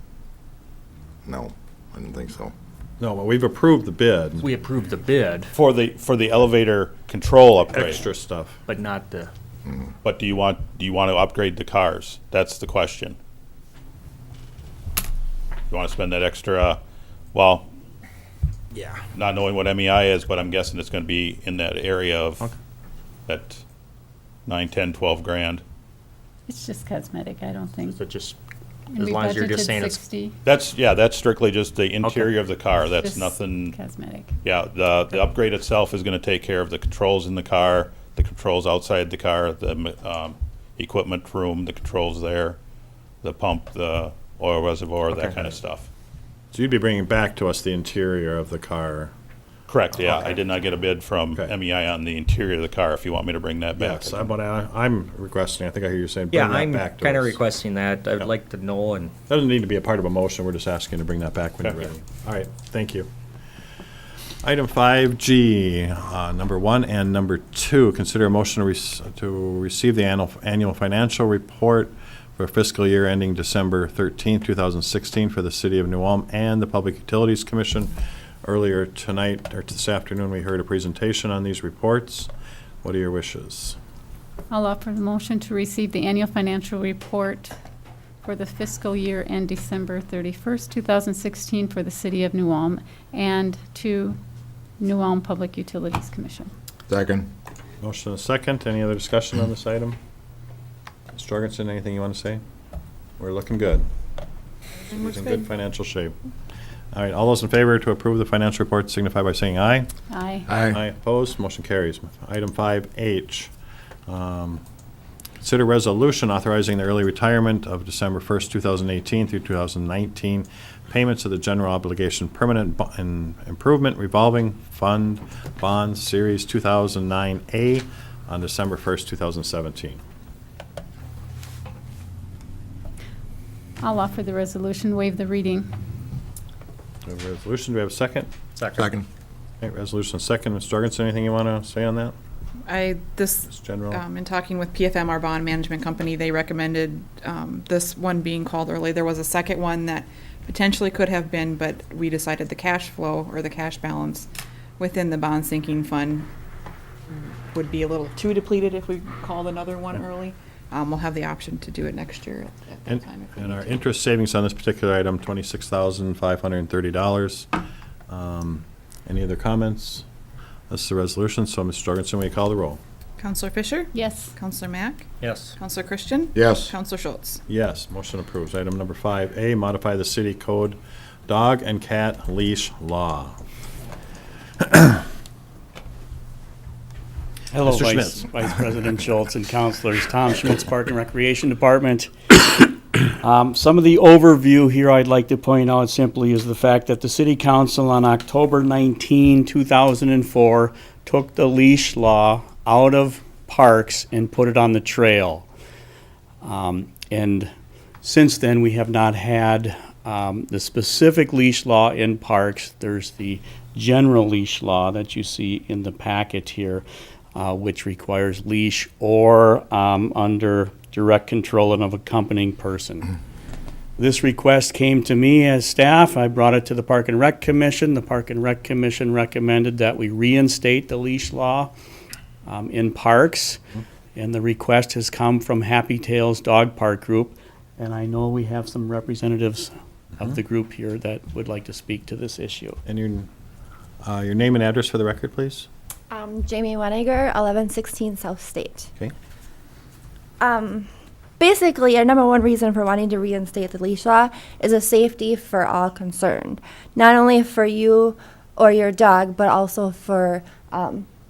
No, I didn't think so. No, but we've approved the bid. We approved the bid, For the elevator control upgrade. Extra stuff. but not the, But do you want to upgrade the cars? That's the question. You want to spend that extra, well, yeah. not knowing what MEI is, but I'm guessing it's going to be in that area of that 9, 10, 12 grand. It's just cosmetic, I don't think. Is it just, And as we long as you're just budgeted saying it's 60. That's strictly just the interior of the car. That's Just nothing, Cosmetic. yeah, the upgrade itself is going to take care of the controls in the car, the controls outside the car, the equipment room, the controls there, the pump, the oil reservoir, that Okay. kind of stuff. So you'd be bringing back to us the interior of the car. Correct, yeah. I did not get a bid from Okay. MEI on the interior of the car, if you want me to bring that back. Yes, I'm requesting, I think I hear you saying, yeah, bring that I'm back to us. kind of requesting that. I would Yeah. like to know, and Doesn't need to be a part of a motion, we're just asking to bring that back when you're Okay. ready. All right, thank you. Item 5G, number 1 and number 2, consider a motion to receive the annual financial report for fiscal year ending December 13th, 2016 for the City of New Ulm and the Public Utilities Commission. Earlier tonight, or this afternoon, we heard a presentation on these reports. What are your wishes? I'll offer the motion to receive the annual financial report for the fiscal year end December 31st, 2016 for the City of New Ulm and to New Ulm Public Utilities Commission. Second. Motion and a second. Any other discussion on this item? Ms. Jorgensen, anything you want to say? We're looking good. It's in good financial shape. All right, all those in favor to approve the financial report signify by saying aye. Aye. Aye. Opposed, motion carries. Item 5H, consider resolution authorizing the early retirement of December 1st, 2018 through 2019 payments of the general obligation permanent improvement revolving fund bond series 2009A on December 1st, 2017. I'll offer the resolution, waive the reading. Do we have a resolution? Do we have a second? Second. Okay, resolution second. Ms. Jorgensen, anything you want to say on that? This, Just general? in talking with PFM, our bond management company, they recommended this one being called early. There was a second one that potentially could have been, but we decided the cash flow or the cash balance within the bond sinking fund would be a little too depleted if we called another one early. We'll have the option to do it next year at that time. if we And need our to. interest savings on this particular item, $26,530. Any other comments? This is the resolution, so Ms. Jorgensen, will you call the roll? Counselor Fisher? Yes. Counselor Mack? yes. Counselor Christian? Yes. Counselor Schultz? Yes, motion approves. Item number 5A, modify the city code dog and cat leash law. Hello, Mr. Vice President Schultz and Councilors. Tom Schmitz, Park and Recreation Department. Some of the overview here I'd like to point out simply is the fact that the City Council on October 19, 2004 took the leash law out of parks and put it on the trail. And since then, we have not had the specific leash law in parks. There's the general leash law that you see in the packet here, which requires leash or under direct control of an accompanying person. This request came to me as staff. I brought it to the Park and Rec Commission. The Park and Rec Commission recommended that we reinstate the leash law in parks. And the request has come from Happy Tales Dog Park Group. And I know we have some representatives of the group here that would like to speak to this issue. And your name and address for the record, please? Jamie Weniger, 1116 South State. Okay. Basically, our number one reason for wanting to reinstate the leash law is a safety for all concerned. Not only for you or your dog, but also for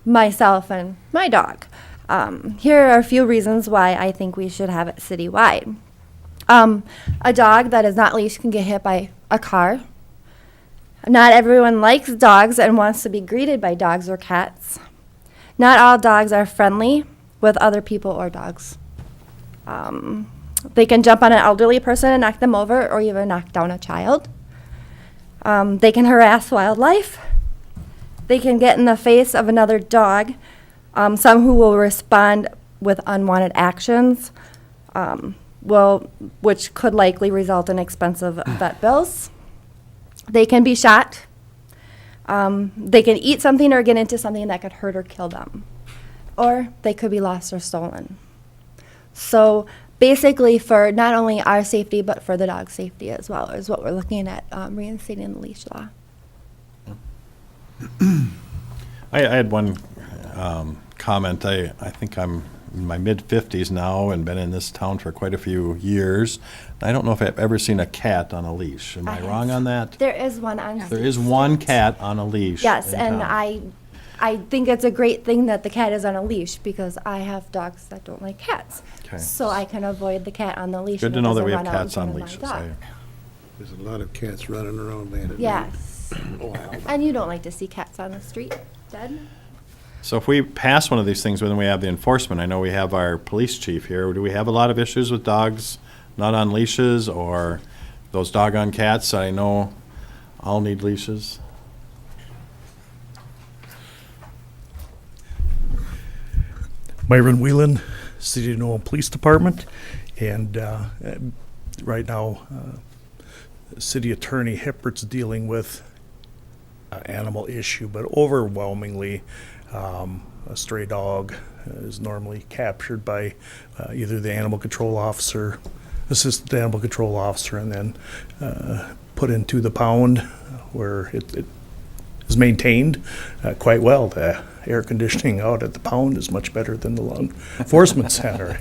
myself and my dog. Here are a few reasons why I think we should have it citywide. A dog that is not leashed can get hit by a car. Not everyone likes dogs and wants to be greeted by dogs or cats. Not all dogs are friendly with other people or dogs. They can jump on an elderly person and knock them over, or even knock down a child. They can harass wildlife. They can get in the face of another dog, some who will respond with unwanted actions, which could likely result in expensive vet bills. They can be shot. They can eat something or get into something that could hurt or kill them. Or they could be lost or stolen. So basically, for not only our safety, but for the dog's safety as well, is what we're looking at reinstating the leash law. I had one comment. I think I'm in my mid-50s now and been in this town for quite a few years. I don't know if I've ever seen a cat on a leash. Am I wrong on that? There is one on. There is one cat on a leash. Yes, in and town. I think it's a great thing that the cat is on a leash because I have dogs that don't like cats. Okay. So I can avoid the cat on the leash. Good to and it know that doesn't we have run out in cats on front of my leashes. dog. There's a lot of cats running around, man. Yes. And you don't like to see cats on the street dead? So if we pass one of these things, then we have the enforcement. I know we have our police chief here. Do we have a lot of issues with dogs not on leashes or those doggone cats? I know all need leashes. Myron Whelan, City of Nome Police Department, and right now, City Attorney Hippert's dealing with an animal issue, but overwhelmingly, a stray dog is normally captured by either the animal control officer, assistant animal control officer, and then put into the pound where it is maintained quite well. The air conditioning out at the pound is much better than the law enforcement center.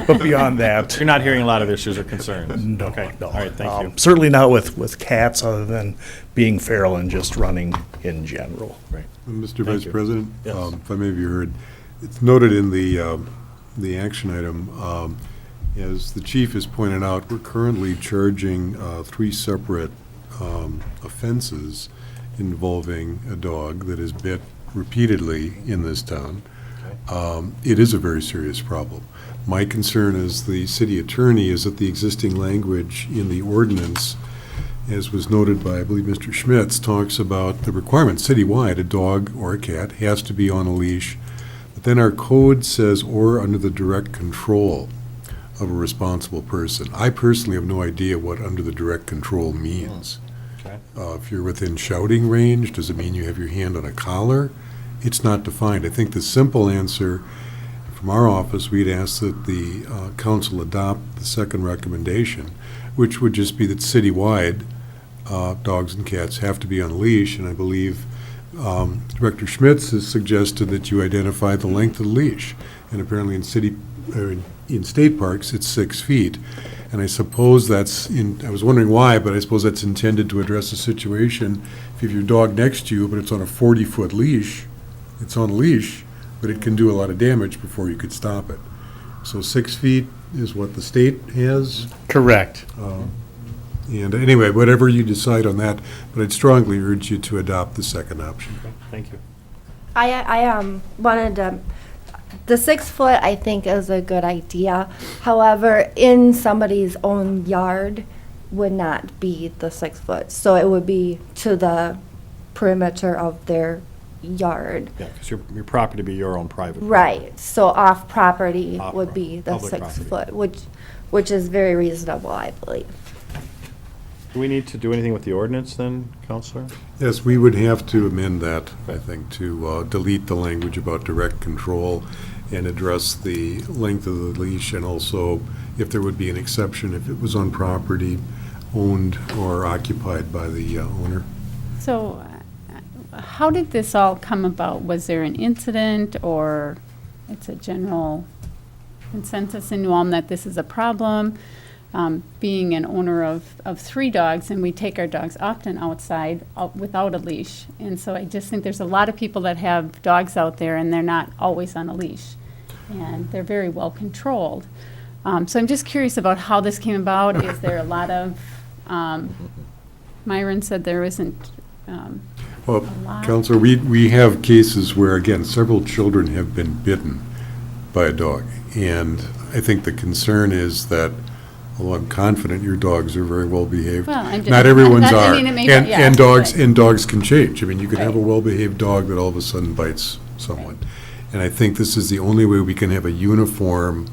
But beyond that. You're not hearing a lot of issues or concerns? No, Okay. no. All right, thank you. Certainly not with cats, other than being feral and just running in general. Right. Mr. Thank Vice you. President, Yes. if I may be heard, it's noted in the action item, as the chief has pointed out, we're currently charging 3 separate offenses involving a dog that is bit repeatedly in this town. It is a very serious problem. My concern as the city attorney is that the existing language in the ordinance, as was noted by, I believe, Mr. Schmitz, talks about the requirement citywide, a dog or a cat has to be on a leash. But then our code says, or under the direct control of a responsible person. I personally have no idea what under the direct control means. Okay. If you're within shouting range, does it mean you have your hand on a collar? It's not defined. I think the simple answer from our office, we'd ask that the council adopt the second recommendation, which would just be that citywide, dogs and cats have to be on a leash, and I believe Director Schmitz has suggested that you identify the length of the leash, and apparently in state parks, it's 6 feet. And I suppose I was wondering why, but I suppose that's intended to address a situation, if you have your dog next to you, but it's on a 40-foot leash, it's on a leash, but it can do a lot of damage before you could stop it. So 6 feet is what the state has. Correct. And anyway, whatever you decide on that, but I'd strongly urge you to adopt the second option. Thank you. I wanted to the 6 foot I think is a good idea. However, in somebody's own yard would not be the 6 foot. So it would be to the perimeter of their yard. Yeah, because your property be your own private. property. Right, so off property Off would pro- be the public 6 property. foot, which is very reasonable, I believe. Do we need to do anything with the ordinance then, Counselor? Yes, we would have to amend that, I think, to delete the language about direct control and address the length of the leash, and also if there would be an exception if it was on property owned or occupied by the owner. So, how did this all come about? Was there an incident, or it's a general consensus in New Ulm that this is a problem? Being an owner of 3 dogs, and we take our dogs often outside without a leash. And so I just think there's a lot of people that have dogs out there, and they're not always on a leash. And they're very well controlled. So I'm just curious about how this came about. Is there a lot of, Myron said there isn't Well, a lot. Counselor, we have cases where, again, several children have been bitten by a dog. And I think the concern is that, although I'm confident your dogs are very well behaved, Well, I'm just- not everyone's I are. mean, it may be- And yeah, and dogs, but- and dogs can change. I mean, you could have a Right. well-behaved dog that all of a sudden bites someone. And I think this is the only way we can have a uniform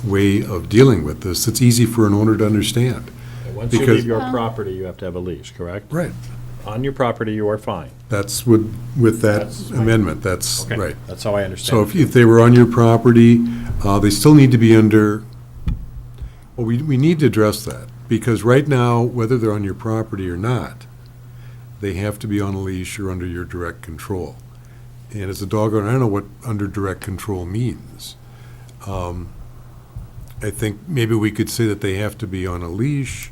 way of dealing with this. It's easy for an owner to understand. Once you Because- leave your property, you have to have a leash, correct? Right. On your property, you are fine. That's with that That's- amendment, that's Okay, right. that's how I understand So it. if they were on your property, they still need to be under, well, we need to address that, because right now, whether they're on your property or not, they have to be on a leash or under your direct control. And as a dog owner, I don't know what under direct control means. I think maybe we could say that they have to be on a leash,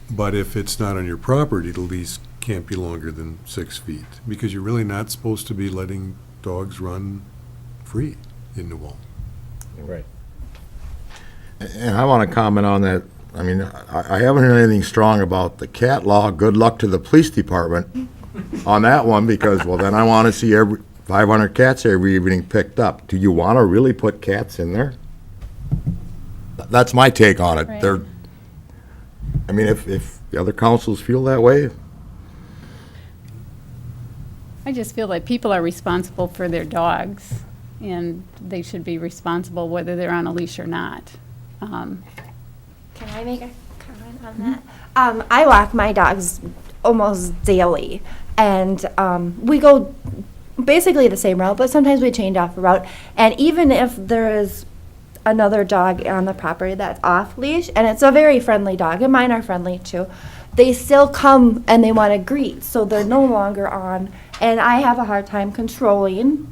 but if it's not on your property, the leash can't be longer than 6 feet, because you're really not supposed to be letting dogs run free in New Ulm. Right. And I want to comment on that. I mean, I haven't heard anything strong about the cat law. Good luck to the police department on that one, because, well, then I want to see 500 cats every evening picked up. Do you want to really put cats in there? That's my take on it. Right. I mean, if the other councils feel that way, I just feel like people are responsible for their dogs, and they should be responsible whether they're on a leash or not. Can I make a comment on that? I walk my dogs almost daily, and we go basically the same route, but sometimes we change off the route. And even if there is another dog on the property that's off leash, and it's a very friendly dog, and mine are friendly too, they still come and they want to greet, so they're no longer on. And I have a hard time controlling,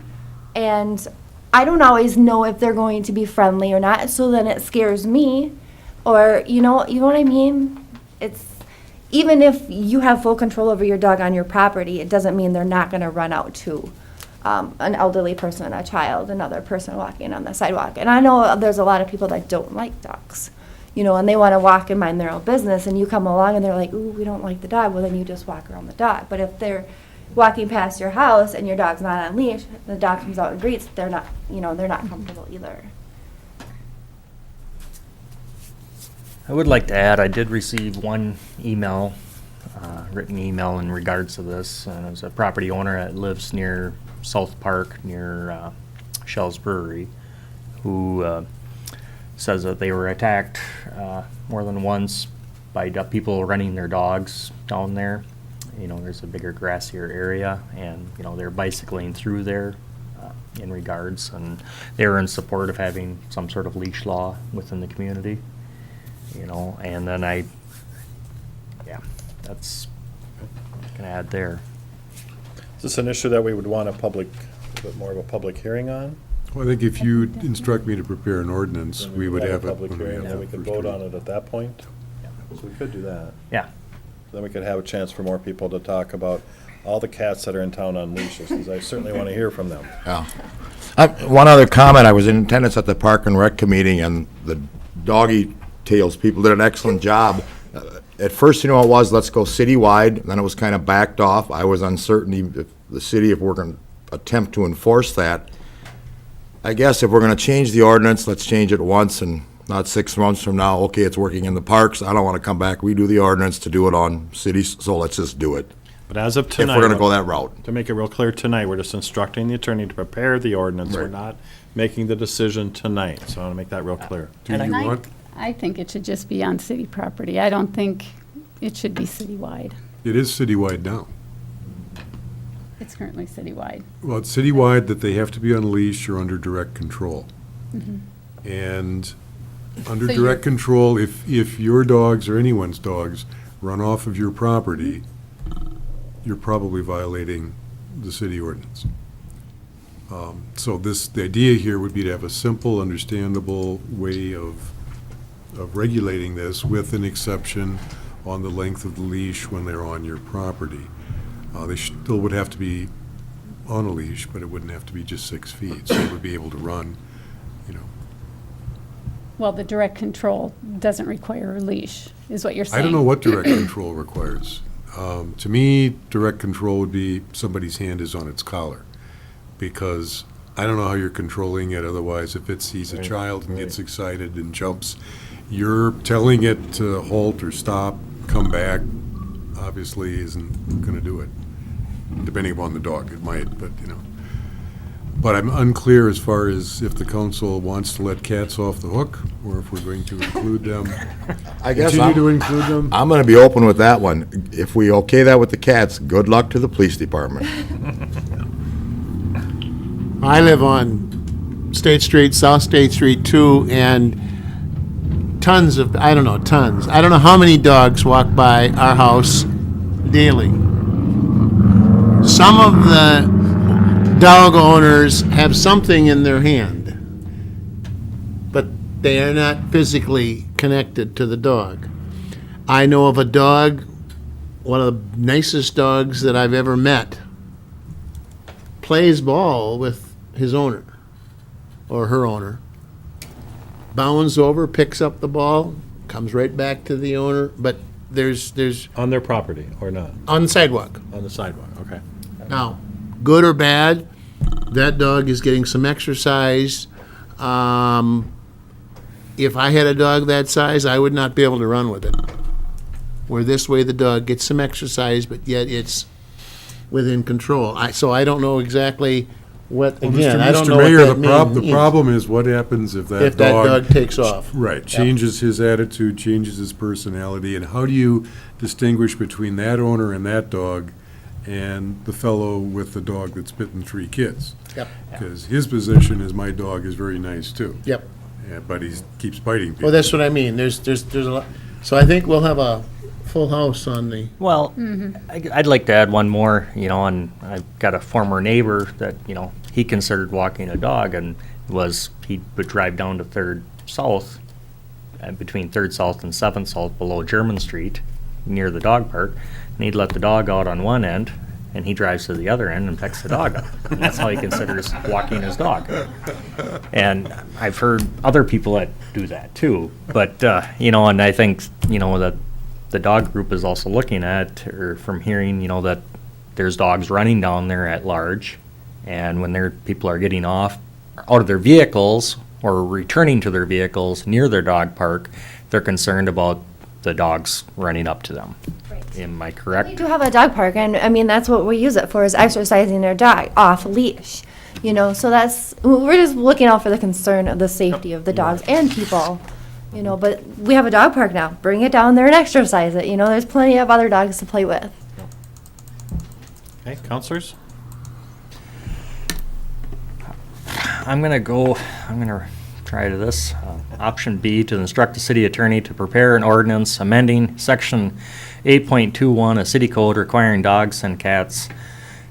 and I don't always know if they're going to be friendly or not, so then it scares me. Or, you know what I mean? It's, even if you have full control over your dog on your property, it doesn't mean they're not gonna run out to an elderly person, a child, another person walking on the sidewalk. And I know there's a lot of people that don't like dogs, and they wanna walk and mind their own business, and you come along and they're like, ooh, we don't like the dog, well, then you just walk around the dog. But if they're walking past your house and your dog's not on leash, the dog comes out and greets, they're not comfortable either. I would like to add, I did receive one email, written email in regards to this, and it was a property owner that lives near South Park, near Shell's Brewery, who says that they were attacked more than once by people running their dogs down there. There's a bigger grassier area, and, they're bicycling through there in regards, and they were in support of having some sort of leash law within the community. And then that's gonna add there. Is this an issue that we would want a bit more of a public hearing on? Well, I think if you instruct me to prepare an ordinance, Then we would have it Public when we hearing, have then we the could first vote on reading. it at that point? So we could do that. Yeah. Then we could have a chance for more people to talk about all the cats that are in town on leashes, because I certainly want to hear from them. yeah. One other comment, I was in attendance at the Park and Rec Committee, and the doggy tails people did an excellent job. At first, it was, let's go citywide, then it was kind of backed off. I was uncertain if the city, if we're going to attempt to enforce that. I guess if we're gonna change the ordinance, let's change it once and not 6 months from now, okay, it's working in the parks. I don't wanna come back, redo the ordinance to do it on cities, so let's just do it. But as of If tonight. we're gonna go that route. To make it real clear tonight, we're just instructing the attorney to prepare the ordinance. We're Right. not making the decision tonight, so I want to make that real clear. Do you want, I think it should just be on city property. I don't think it should be citywide. it is citywide now. It's currently citywide. Well, it's citywide that they have to be on leash or under direct control. And under So direct control, if your dogs or anyone's dogs run off of your property, you're probably violating the city ordinance. So the idea here would be to have a simple, understandable way of regulating this with an exception on the length of the leash when they're on your property. They still would have to be on a leash, but it wouldn't have to be just 6 feet, so they would be able to run, you know. Well, the direct control doesn't require a leash, is what you're saying. I don't know what direct control requires. To me, direct control would be somebody's hand is on its collar, because I don't know how you're controlling it otherwise. If it sees a child and gets excited and jumps, you're telling it to halt or stop, come back, obviously isn't gonna do it. Depending upon the dog, it might, but, you know. But I'm unclear as far as if the council wants to let cats off the hook, or if we're going to include them. I guess Continue to include them. I'm gonna be open with that one. If we okay that with the cats, good luck to the police department. I live on State Street, South State Street too, and tons of, I don't know how many dogs walk by our house daily. Some of the dog owners have something in their hand, but they are not physically connected to the dog. I know of a dog, one of the nicest dogs that I've ever met, plays ball with his owner or her owner, bounds over, picks up the ball, comes right back to the owner, but there's On their property or not? on the sidewalk. On the sidewalk, okay. Now, good or bad, that dog is getting some exercise. If I had a dog that size, I would not be able to run with it. Where this way the dog gets some exercise, but yet it's within control. So I don't know exactly what, Well, again, Mr. I don't Mr. know what Mayor, that the means. problem is what happens if that If that dog takes off. Right, changes his attitude, changes his personality, and how do you distinguish between that owner and that dog and the fellow with the dog that's bitten 3 kids? Yep. Because his position is, my dog is very nice too. Yep. Yeah, but he keeps biting people. Well, that's what I mean. There's a lot. So I think we'll have a full house on the. Well, I'd like to add one more, you know, and I've got a former neighbor that, you know, he considered walking a dog and he would drive down to 3rd South, between 3rd South and 7th South below German Street, near the dog park, and he'd let the dog out on one end, and he drives to the other end and picks the dog up. And that's how he considers walking his dog. And I've heard other people that do that too, but, you know, and I think, you know, that the dog group is also looking at, or from hearing, you know, that there's dogs running down there at large, and when people are getting off, out of their vehicles, or returning to their vehicles near their dog park, they're concerned about the dogs running up to them. Am I We correct? do have a dog park, and I mean, that's what we use it for, is exercising our dog off leash. You know, so we're just looking out for the concern of the safety of the dogs and people. You know, but we have a dog park now. Bring it down there and exercise it. You know, there's plenty of other dogs to play with. Okay, counselors? I'm gonna try to this. Option B, to instruct the city attorney to prepare an ordinance amending section 8.21 of city code requiring dogs and cats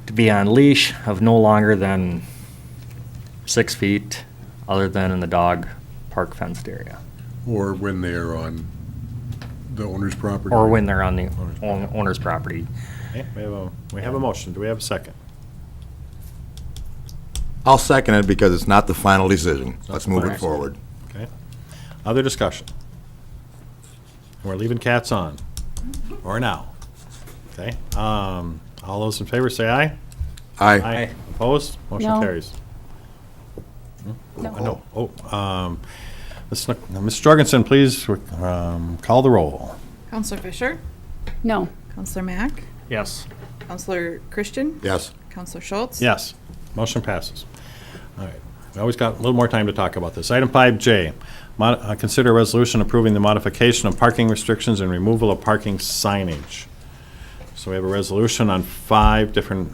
to be on leash of no longer than 6 feet, other than in the dog park fenced area. Or when they're on the owner's property. Or when they're on the owner's property. Okay, we have a motion. Do we have a second? I'll second it because it's not the final decision. Let's move it Correct. forward. Okay. Other discussion? We're leaving cats on, or now. Okay, all those in favor say aye. Aye. Opposed? Motion No. carries. No. Ms. Jorgensen, please call the roll. Counselor Fisher? No. Counselor Mack? Yes. Counselor Christian? Yes. Counselor Schultz? Yes, motion passes. All right, we always got a little more time to talk about this. Item 5J, consider a resolution approving the modification of parking restrictions and removal of parking signage. So we have a resolution on 5 different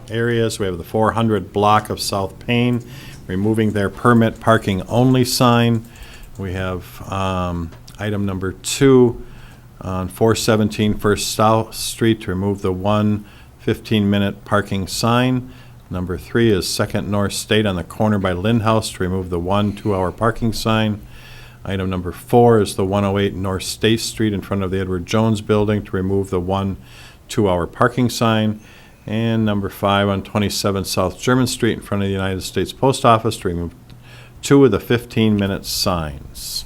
areas. We have the 400 block of South Payne, removing their permit parking only sign. We have item number 2 on 417 First South Street to remove the 1 15-minute parking sign. Number 3 is Second North State on the corner by Lindhouse to remove the 1 2-hour parking sign. Item number 4 is the 108 North State Street in front of the Edward Jones Building to remove the 1 2-hour parking sign. And number 5 on 27 South German Street in front of the United States Post Office to remove 2 of the 15-minute signs.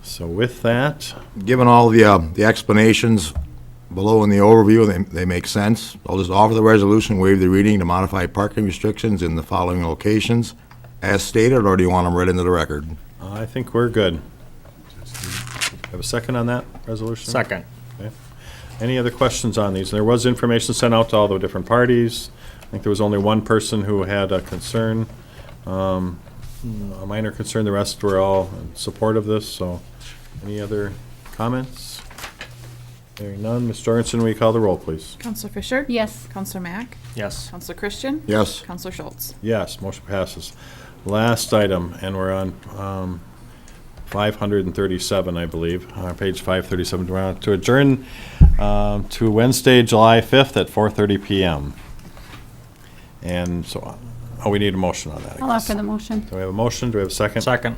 So with that, Given all the explanations below in the overview, they make sense. I'll just offer the resolution, waive the reading to modify parking restrictions in the following locations as stated, or do you want them read into the record? I think we're good. Have a second on that resolution? Second. Okay. Any other questions on these? There was information sent out to all the different parties. I think there was only one person who had a concern, a minor concern. The rest were all in support of this, so any other comments? Hearing none. Ms. Jorgensen, will you call the roll, please? Counselor Fisher? Yes. Counselor Mack? Yes. Counselor Christian? Yes. Counselor Schultz? Yes, motion passes. Last item, and we're on 537, I believe, page 537, we're on to adjourn to Wednesday, July 5th at 4:30 PM. And so, we need a motion on that, I I'll guess. offer the motion. Do we have a motion? Do we have a second? Second.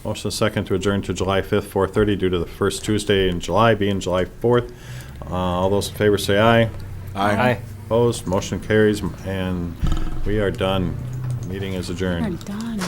Motion is second to adjourn to July 5th, 4:30, due to the first Tuesday in July being July 4th. All those in favor say aye. Aye. Opposed, motion carries, and we are done. Meeting is We're adjourned. done.